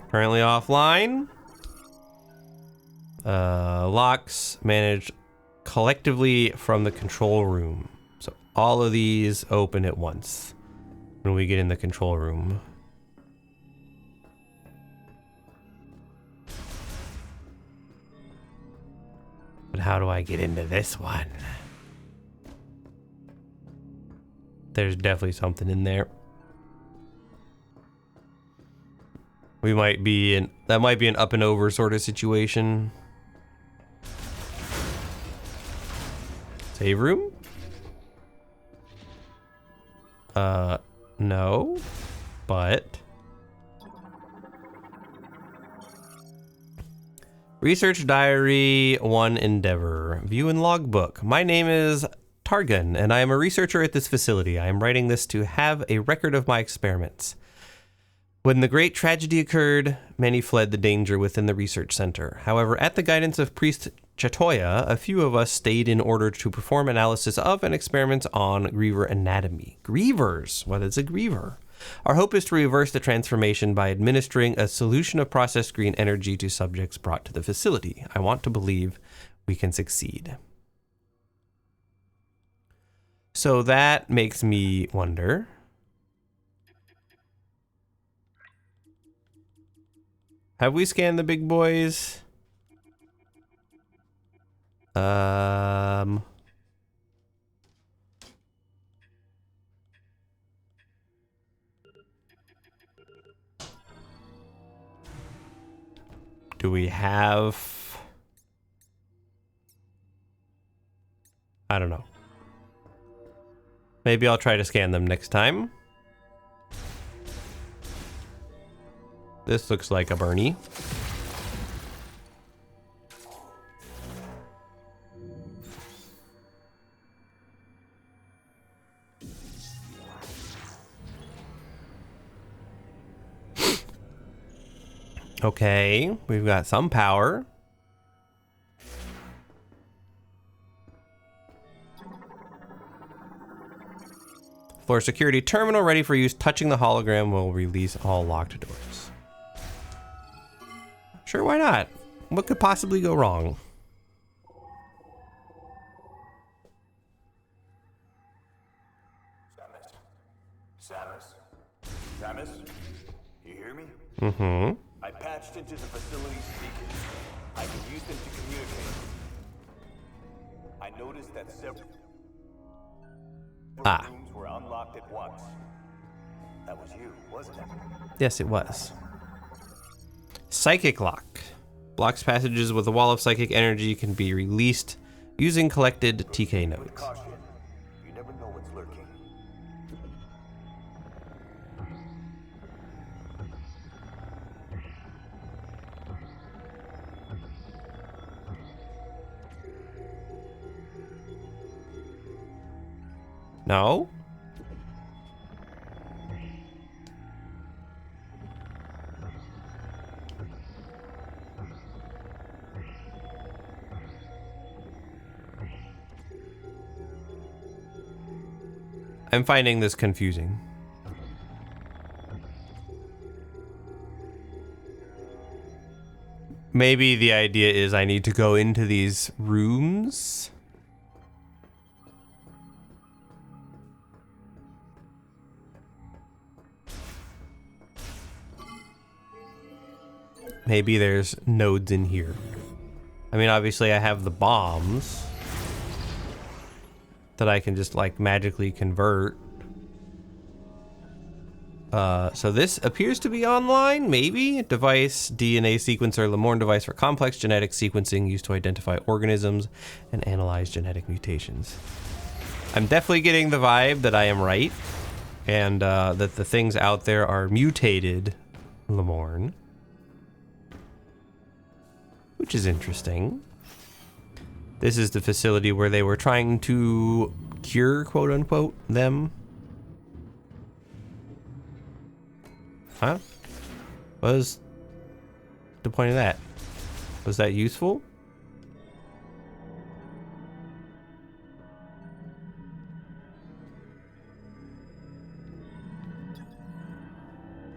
Currently offline. Locks managed collectively from the control room. So all of these open at once when we get in the control room. But how do I get into this one? There's definitely something in there. We might be in, that might be an up and over sort of situation. Save room? No, but research diary 1 endeavor. View in logbook. My name is Targan, and I am a researcher at this facility. I am writing this to have a record of my experiments. When the great tragedy occurred, many fled the danger within the research center. However, at the guidance of Priest Chatoya, a few of us stayed in order to perform analysis of and experiments on griever anatomy. Grievers? What is a griever? Our hope is to reverse the transformation by administering a solution of processed green energy to subjects brought to the facility. I want to believe we can succeed. So that makes me wonder. Have we scanned the big boys? Do we have... I don't know. Maybe I'll try to scan them next time. This looks like a Bernie. Okay, we've got some power. Floor security terminal ready for use. Touching the hologram will release all locked doors. Sure, why not? What could possibly go wrong? Samus, you hear me? Mm-hmm. I patched into the facility's speakers. I can use them to communicate. I noticed that several rooms were unlocked at once. That was you, wasn't it? Yes, it was. Psychic lock. Blocks passages with a wall of psychic energy can be released using collected TK nodes. Caution. You never know what's lurking. No? I'm finding this confusing. Maybe the idea is I need to go into these rooms. Maybe there's nodes in here. I mean, obviously I have the bombs that I can just like magically convert. So this appears to be online, maybe? Device, DNA sequencer, Lamorne device for complex genetic sequencing used to identify organisms and analyze genetic mutations. I'm definitely getting the vibe that I am right, and that the things out there are mutated Lamorne, which is interesting. This is the facility where they were trying to cure, quote unquote, them. Huh? What was the point of that? Was that useful?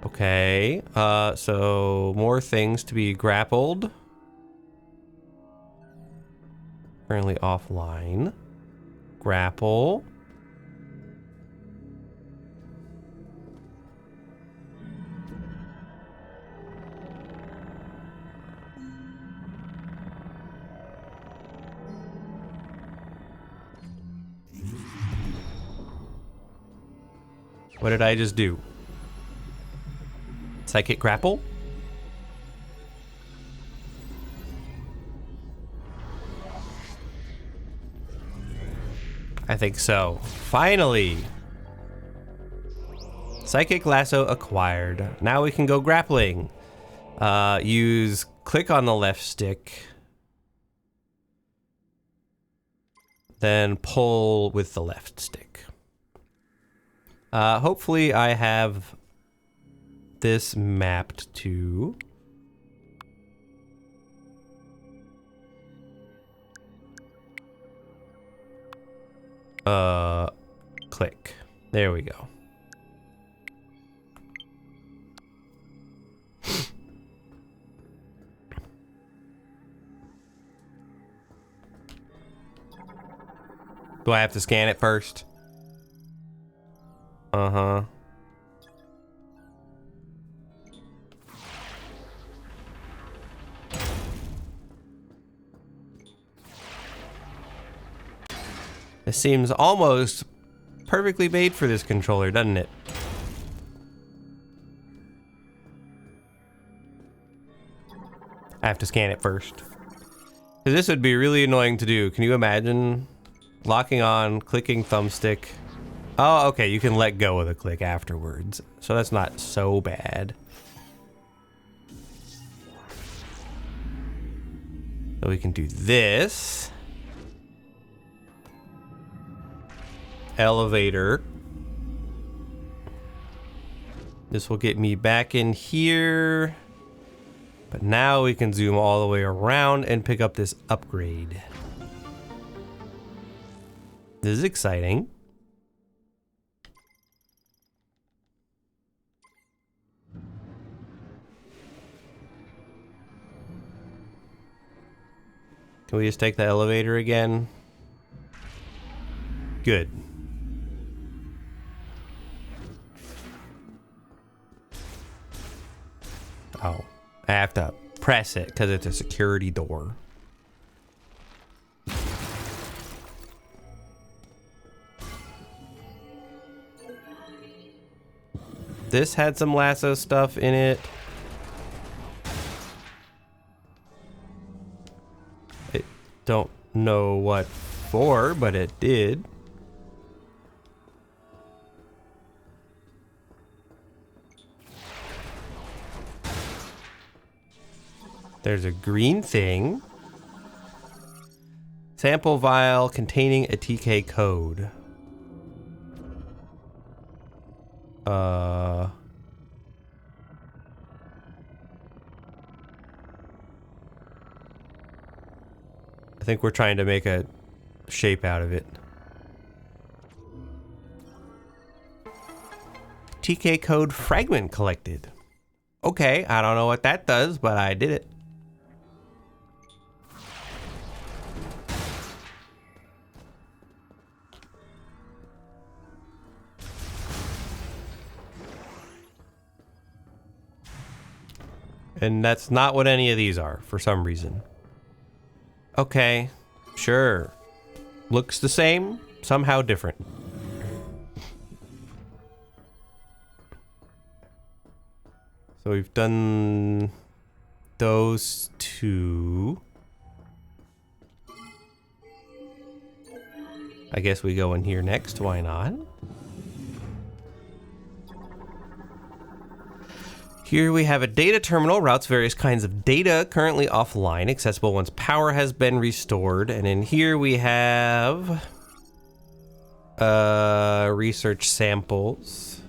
Okay, so more things to be grappled. Currently offline. Grapple. What did I just do? Psychic grapple? I think so. Finally! Psychic lasso acquired. Now we can go grappling. Use click on the left stick. Then pull with the left stick. Hopefully I have this mapped to click. There we go. Do I have to scan it first? Uh-huh. This seems almost perfectly made for this controller, doesn't it? I have to scan it first. 'Cause this would be really annoying to do. Can you imagine locking on, clicking thumbstick? Oh, okay, you can let go of the click afterwards. So that's not so bad. So we can do this. Elevator. This will get me back in here. But now we can zoom all the way around and pick up this upgrade. This is exciting. Can we just take the elevator again? Good. Oh, I have to press it because it's a security door. This had some lasso stuff in it. I don't know what for, but it did. There's a green thing. Sample vial containing a TK code. I think we're trying to make a shape out of it. TK code fragment collected. Okay, I don't know what that does, but I did it. And that's not what any of these are, for some reason. Okay, sure. Looks the same, somehow different. So we've done those two. I guess we go in here next, why not? Here we have a data terminal, routes various kinds of data currently offline, accessible once power has been restored. And in here we have research samples,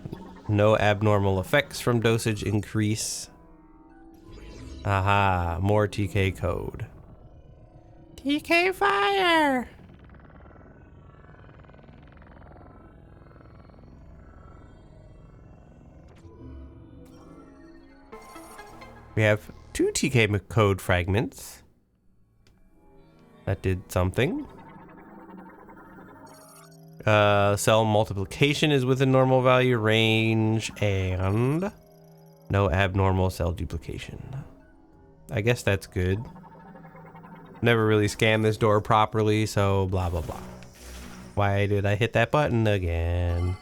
no abnormal effects from dosage increase. Aha, more TK code. TK fire! We have 2 TK code fragments. That did something. Cell multiplication is within normal value range and no abnormal cell duplication. I guess that's good. Never really scanned this door properly, so blah blah blah. Why did I hit that button again?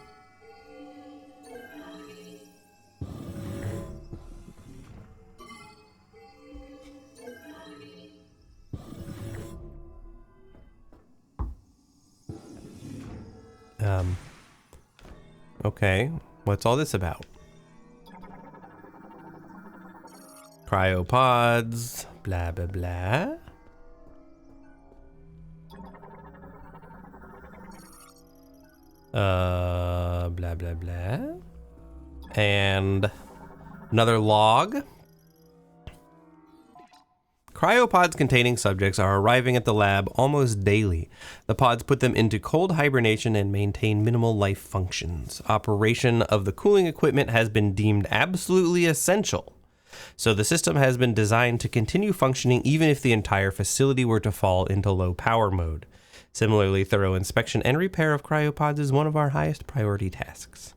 Okay, what's all this about? Cryopods, blah blah blah. Blah blah blah. And another log. Cryopods containing subjects are arriving at the lab almost daily. The pods put them into cold hibernation and maintain minimal life functions. Operation of the cooling equipment has been deemed absolutely essential. So the system has been designed to continue functioning even if the entire facility were to fall into low power mode. Similarly, thorough inspection and repair of cryopods is one of our highest priority tasks.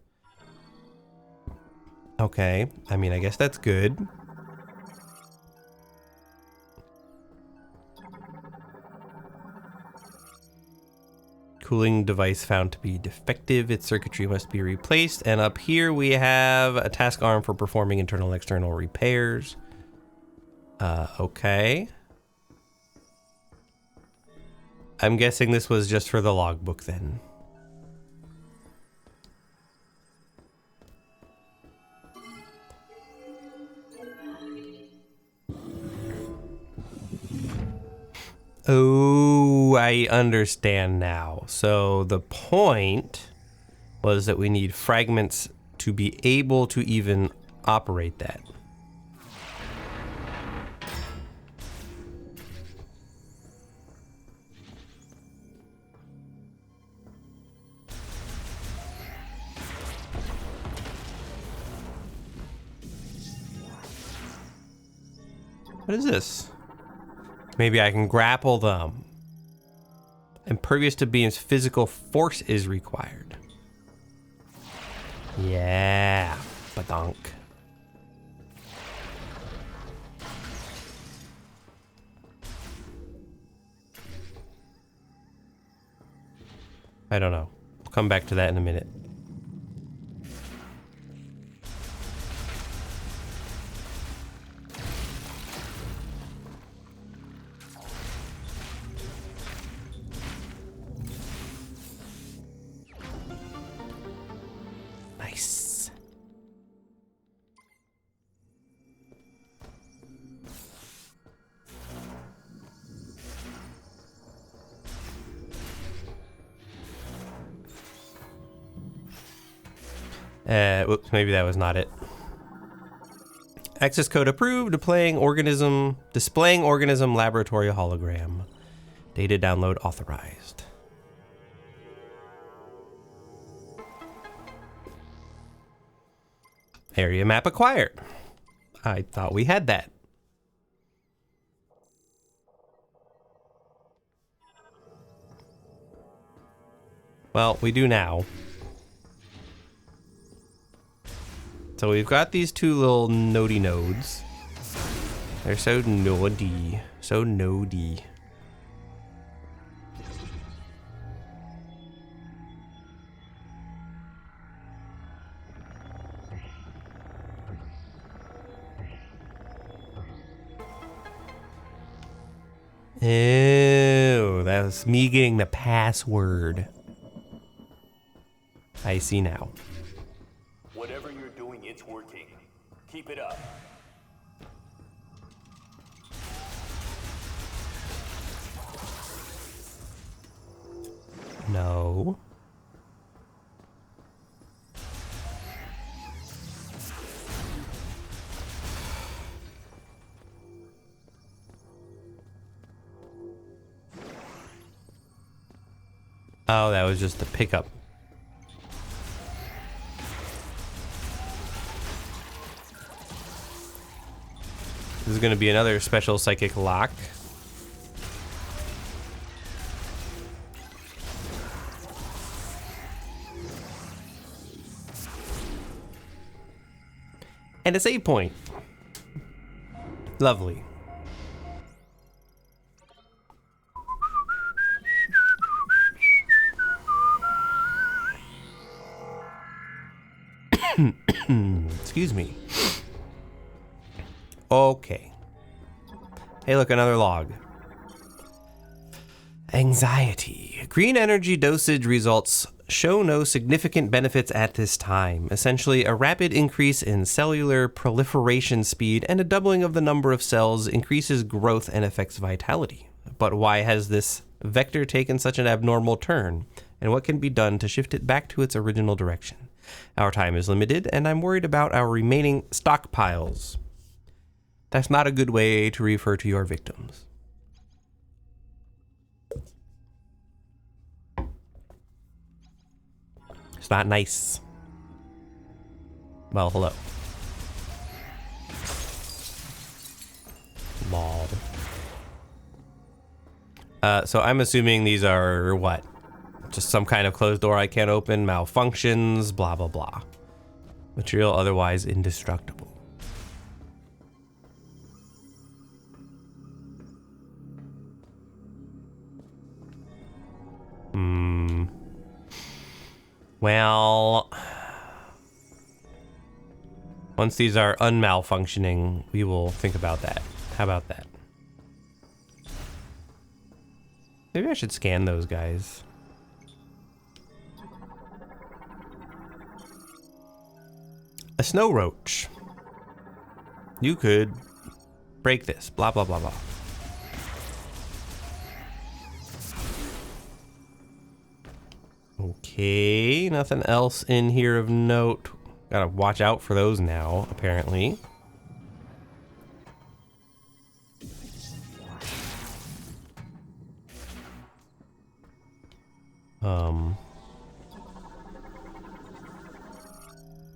Okay, I mean, I guess that's good. Cooling device found to be defective. Its circuitry must be replaced. And up here we have a task arm for performing internal and external repairs. Okay. I'm guessing this was just for the logbook then. Oh, I understand now. So the point was that we need fragments to be able to even operate that. What is this? Maybe I can grapple them. Impervious to beams, physical force is required. Yeah, badonk. I don't know. We'll come back to that in a minute. Nice. Whoops, maybe that was not it. Access code approved. Displaying organism laboratory hologram. Data download authorized. Area map acquired. I thought we had that. Well, we do now. So we've got these two little nodey nodes. They're so nodey. So nodey. Ew, that was me getting the password. I see now. Whatever you're doing, it's working. Keep it up. No. Oh, that was just the pickup. This is going to be another special psychic lock. And a save point. Lovely. Excuse me. Okay. Hey, look, another log. Anxiety. Green energy dosage results show no significant benefits at this time. Essentially, a rapid increase in cellular proliferation speed and a doubling of the number of cells increases growth and affects vitality. But why has this vector taken such an abnormal turn? And what can be done to shift it back to its original direction? Our time is limited, and I'm worried about our remaining stockpiles. That's not a good way to refer to your victims. It's not nice. Well, hello. Lol. So I'm assuming these are what? Just some kind of closed door I can't open, malfunctions, blah, blah, blah. Material otherwise indestructible. Well, once these are unmalfunctioning, we will think about that. How about that? Maybe I should scan those guys. A snow roach. You could break this. Blah, blah, blah, blah. Okay, nothing else in here of note. Gotta watch out for those now, apparently.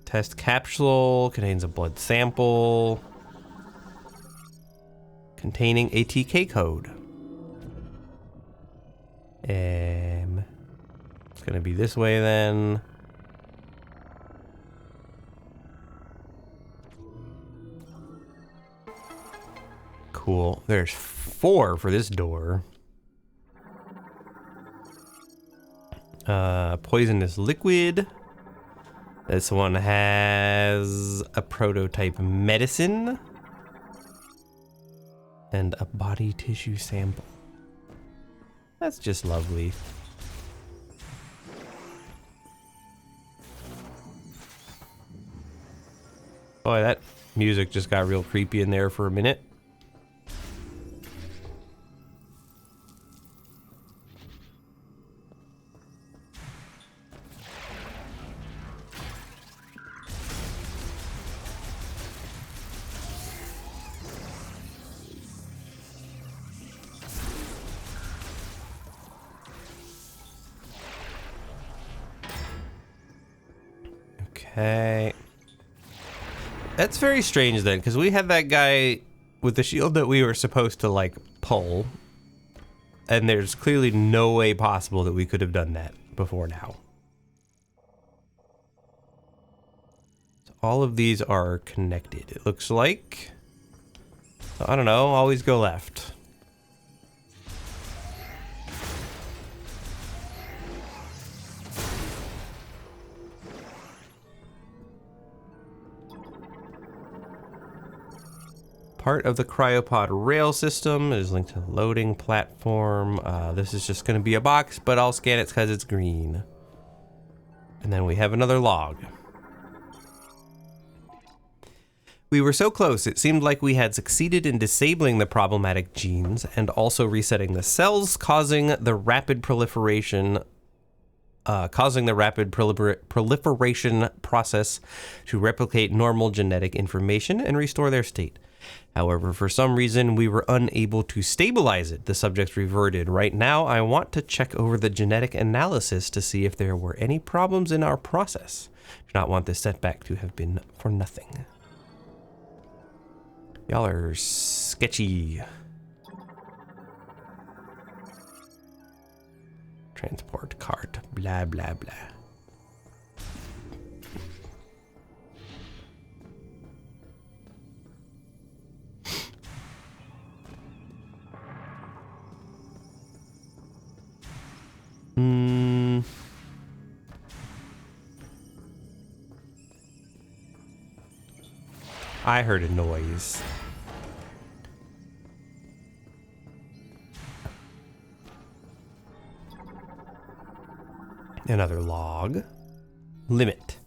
Test capsule contains a blood sample. containing a TK code. It's gonna be this way then. Cool. There's 4 for this door. Poisonous liquid. This one has a prototype medicine and a body tissue sample. That's just lovely. Boy, that music just got real creepy in there for a minute. Okay. That's very strange then, because we had that guy with the shield that we were supposed to, like, pull. And there's clearly no way possible that we could have done that before now. So all of these are connected, it looks like. So, I don't know, always go left. Part of the cryopod rail system is linked to the loading platform. This is just going to be a box, but I'll scan it because it's green. And then we have another log. We were so close, it seemed like we had succeeded in disabling the problematic genes and also resetting the cells, causing the rapid proliferation process to replicate normal genetic information and restore their state. However, for some reason, we were unable to stabilize it. The subject reverted. Right now, I want to check over the genetic analysis to see if there were any problems in our process. Do not want this setback to have been for nothing. Y'all are sketchy. Transport cart, blah, blah, blah. I heard a noise. Another log. Limit.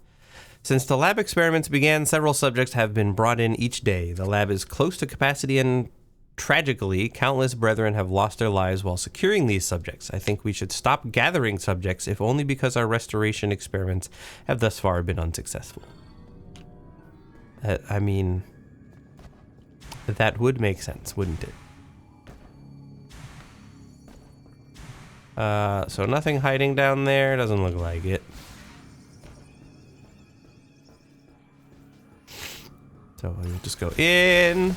Since the lab experiments began, several subjects have been brought in each day. The lab is close to capacity and tragically, countless brethren have lost their lives while securing these subjects. I think we should stop gathering subjects, if only because our restoration experiments have thus far been unsuccessful. I mean, that would make sense, wouldn't it? So nothing hiding down there, doesn't look like it. So we'll just go in.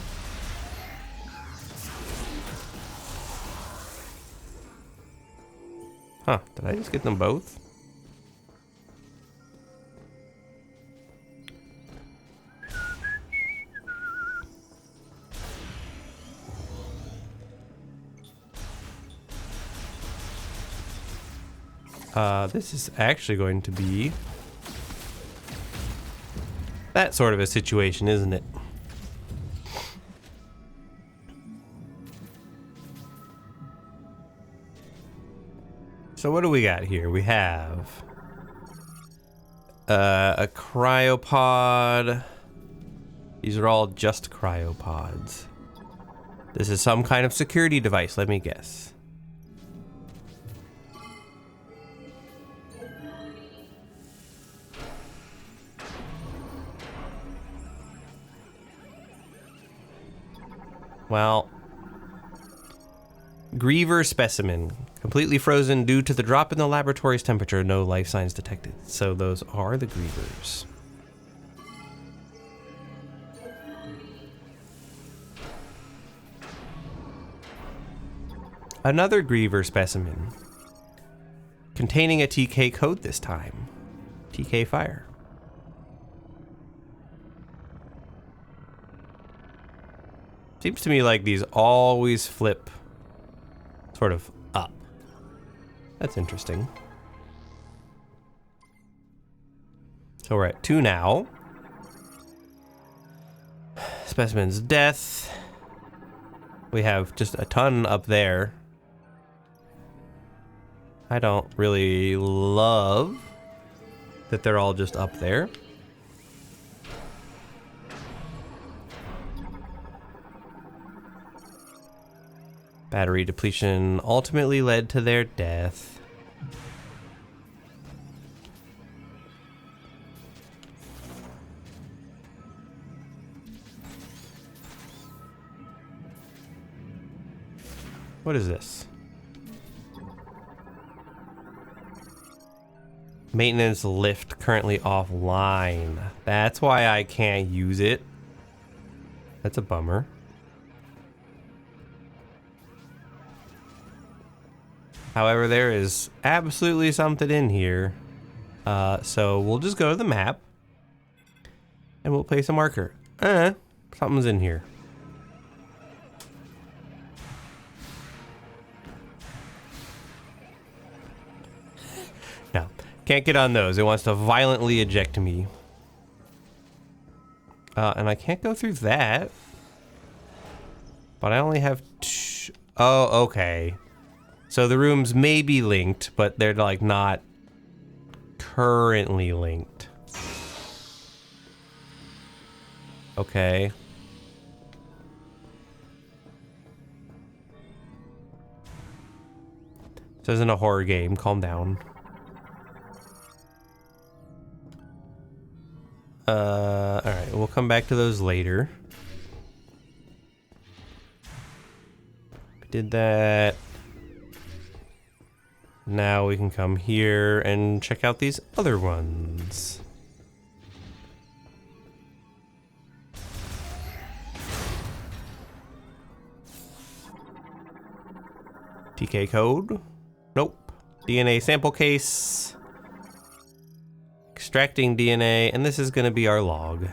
Huh, did I just get them both? This is actually going to be that sort of a situation, isn't it? So what do we got here? We have a cryopod. These are all just cryopods. This is some kind of security device, let me guess. Well, Griever specimen, completely frozen due to the drop in the laboratory's temperature. No life signs detected. So those are the Grievers. Another Griever specimen. Containing a TK code this time. TK fire. Seems to me like these always flip sort of up. That's interesting. So we're at 2 now. Specimen's death. We have just a ton up there. I don't really love that they're all just up there. Battery depletion ultimately led to their death. What is this? Maintenance lift currently offline. That's why I can't use it. That's a bummer. However, there is absolutely something in here. So we'll just go to the map and we'll place a marker. Something's in here. No, can't get on those. It wants to violently eject me. And I can't go through that. But I only have oh, okay. So the rooms may be linked, but they're like not currently linked. Okay. This isn't a horror game. Calm down. Alright, we'll come back to those later. We did that. Now we can come here and check out these other ones. TK code? Nope. DNA sample case. Extracting DNA, and this is going to be our log.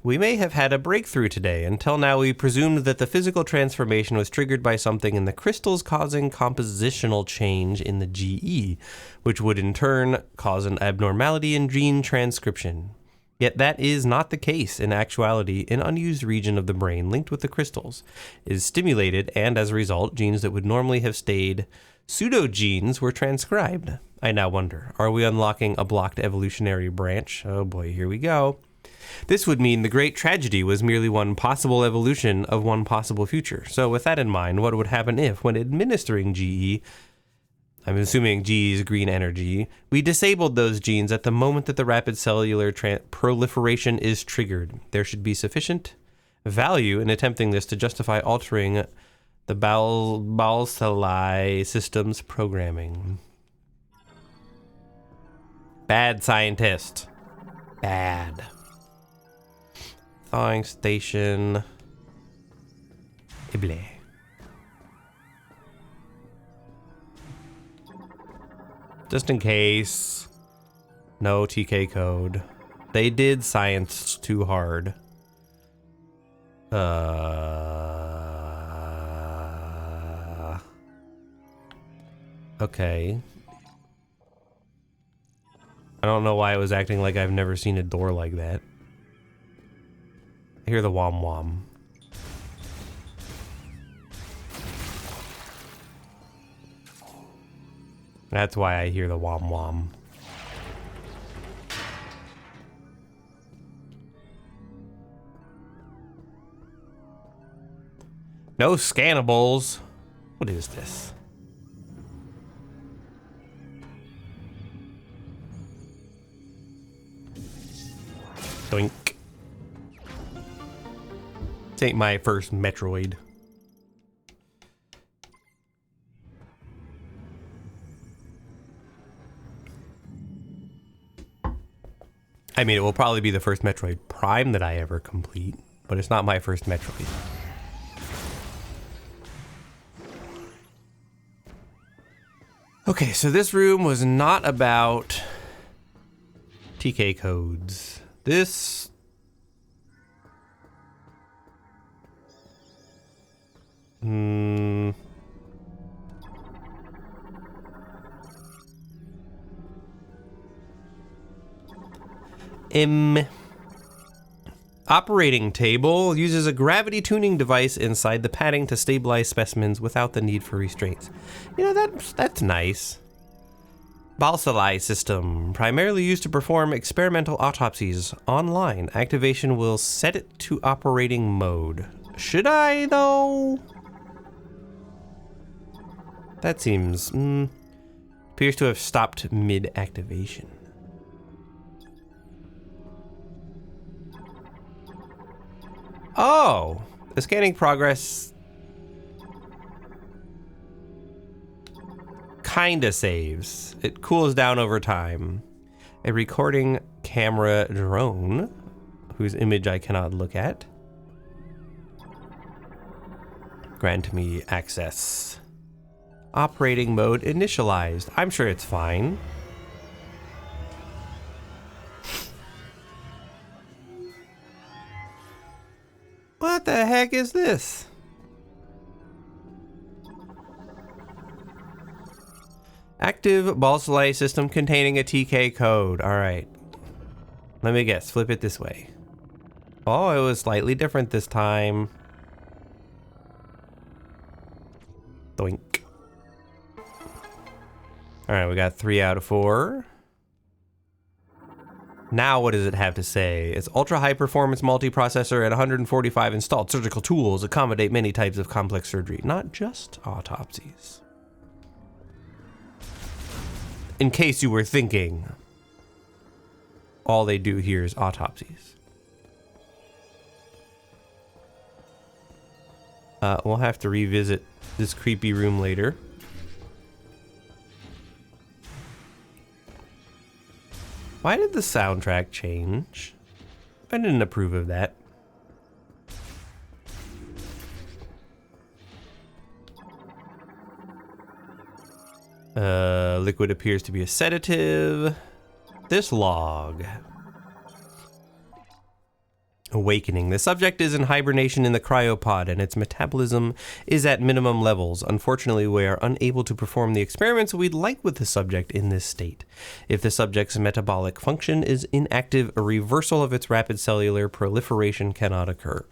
We may have had a breakthrough today. Until now, we presumed that the physical transformation was triggered by something in the crystals causing compositional change in the GE, which would in turn cause an abnormality in gene transcription. Yet that is not the case. In actuality, an unused region of the brain linked with the crystals is stimulated, and as a result, genes that would normally have stayed pseudogenes were transcribed. I now wonder, are we unlocking a blocked evolutionary branch? Oh boy, here we go. This would mean the great tragedy was merely one possible evolution of one possible future. So with that in mind, what would happen if, when administering GE, I'm assuming GE is green energy, we disabled those genes at the moment that the rapid cellular proliferation is triggered? There should be sufficient value in attempting this to justify altering the Balsali system's programming. Bad scientist. Bad. Thawing station. Ible. Just in case. No TK code. They did science too hard. Okay. I don't know why it was acting like I've never seen a door like that. I hear the wom wom. That's why I hear the wom wom. No scannables. What is this? Doink. This ain't my first Metroid. I mean, it will probably be the first Metroid Prime that I ever complete, but it's not my first Metroid. Okay, so this room was not about TK codes. This... Operating table uses a gravity tuning device inside the padding to stabilize specimens without the need for restraints. You know, that's nice. Balsalai system, primarily used to perform experimental autopsies online. Activation will set it to operating mode. Should I, though? That seems... appears to have stopped mid-activation. Oh! The scanning progress... kinda saves. It cools down over time. A recording camera drone, whose image I cannot look at. Grant me access. Operating mode initialized. I'm sure it's fine. What the heck is this? Active Balsalai system containing a TK code. All right. Let me guess. Flip it this way. Oh, it was slightly different this time. Doink. All right, we got 3 out of 4. Now what does it have to say? It's ultra high performance multiprocessor at 145 installed surgical tools accommodate many types of complex surgery, not just autopsies. In case you were thinking, all they do here is autopsies. We'll have to revisit this creepy room later. Why did the soundtrack change? I didn't approve of that. Liquid appears to be a sedative. This log. Awakening. The subject is in hibernation in the cryopod and its metabolism is at minimum levels. Unfortunately, we are unable to perform the experiments we'd like with the subject in this state. If the subject's metabolic function is inactive, a reversal of its rapid cellular proliferation cannot occur.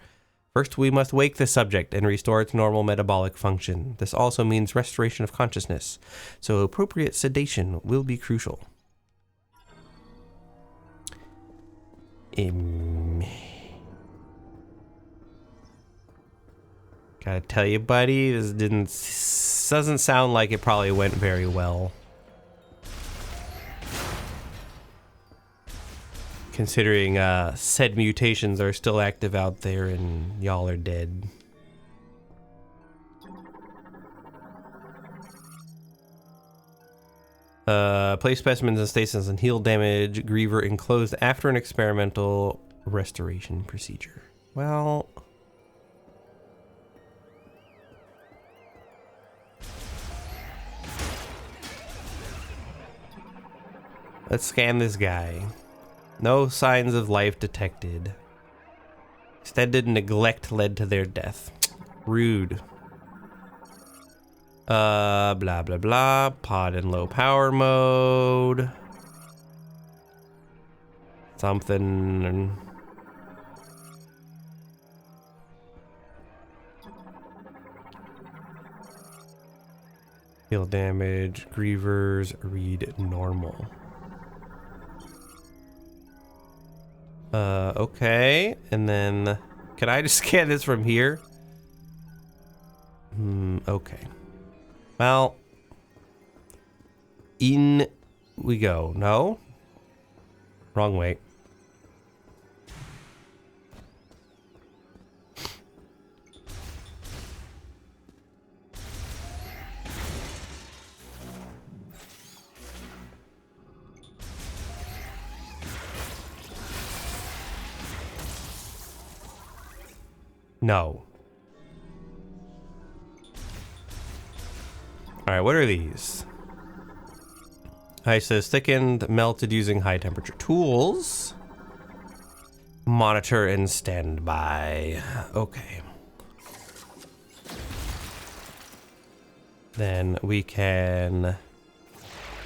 First, we must wake the subject and restore its normal metabolic function. This also means restoration of consciousness, so appropriate sedation will be crucial. Gotta tell you, buddy, this doesn't sound like it probably went very well. Considering said mutations are still active out there and y'all are dead. Place specimens in stasis and heal damage. Griever enclosed after an experimental restoration procedure. Well... let's scan this guy. No signs of life detected. Extended neglect led to their death. Rude. Blah, blah, blah. Pod in low power mode. Something. Heal damage. Grievers read normal. Okay, and then can I just scan this from here? Okay. Well, in we go. No? Wrong way. No. All right, what are these? Ice says thickened, melted using high temperature tools. Monitor and standby. Okay. Then we can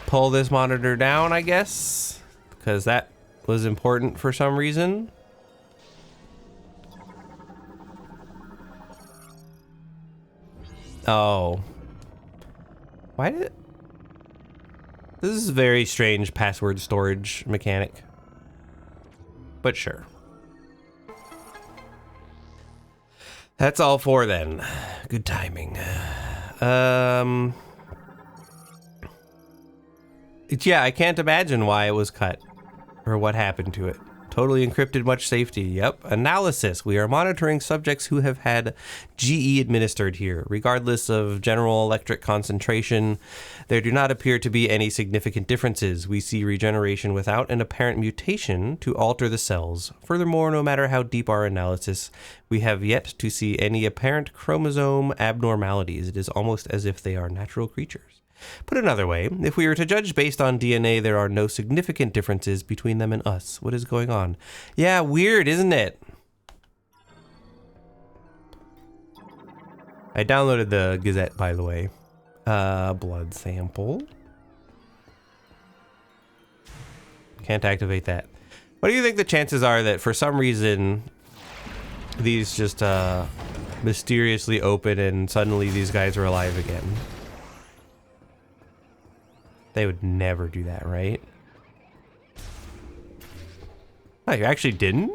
pull this monitor down, I guess, because that was important for some reason. Oh. Why did it? This is a very strange password storage mechanic. But sure. That's all four then. Good timing. Yeah, I can't imagine why it was cut or what happened to it. Totally encrypted, much safety. Yep. Analysis. We are monitoring subjects who have had GE administered here. Regardless of General Electric concentration, there do not appear to be any significant differences. We see regeneration without an apparent mutation to alter the cells. Furthermore, no matter how deep our analysis, we have yet to see any apparent chromosome abnormalities. It is almost as if they are natural creatures. Put another way, if we were to judge based on DNA, there are no significant differences between them and us. What is going on? Yeah, weird, isn't it? I downloaded the Gazette, by the way. Blood sample. Can't activate that. What do you think the chances are that for some reason these just mysteriously open and suddenly these guys are alive again? They would never do that, right? Oh, you actually didn't?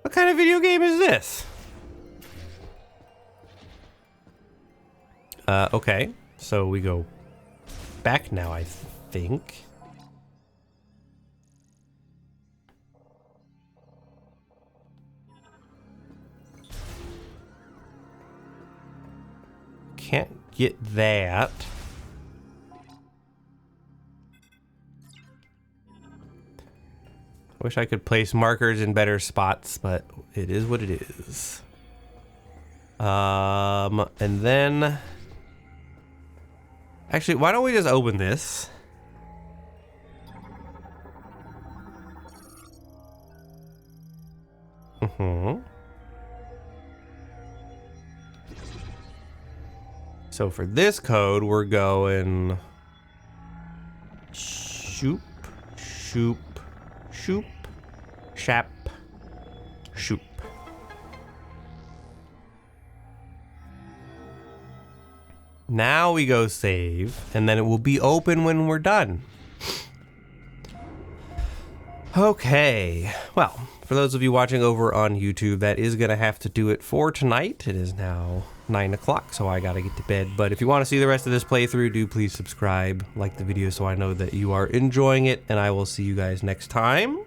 What kind of video game is this? Okay. So we go back now, I think. Can't get that. Wish I could place markers in better spots, but it is what it is. And then... Actually, why don't we just open this? So for this code, we're going... Shoop, shoop. Shoop, shap, shoop. Now we go save, and then it will be open when we're done. Okay, well, for those of you watching over on YouTube, that is going to have to do it for tonight. It is now 9 o'clock, so I gotta get to bed. But if you want to see the rest of this playthrough, do please subscribe, like the video so I know that you are enjoying it, and I will see you guys next time.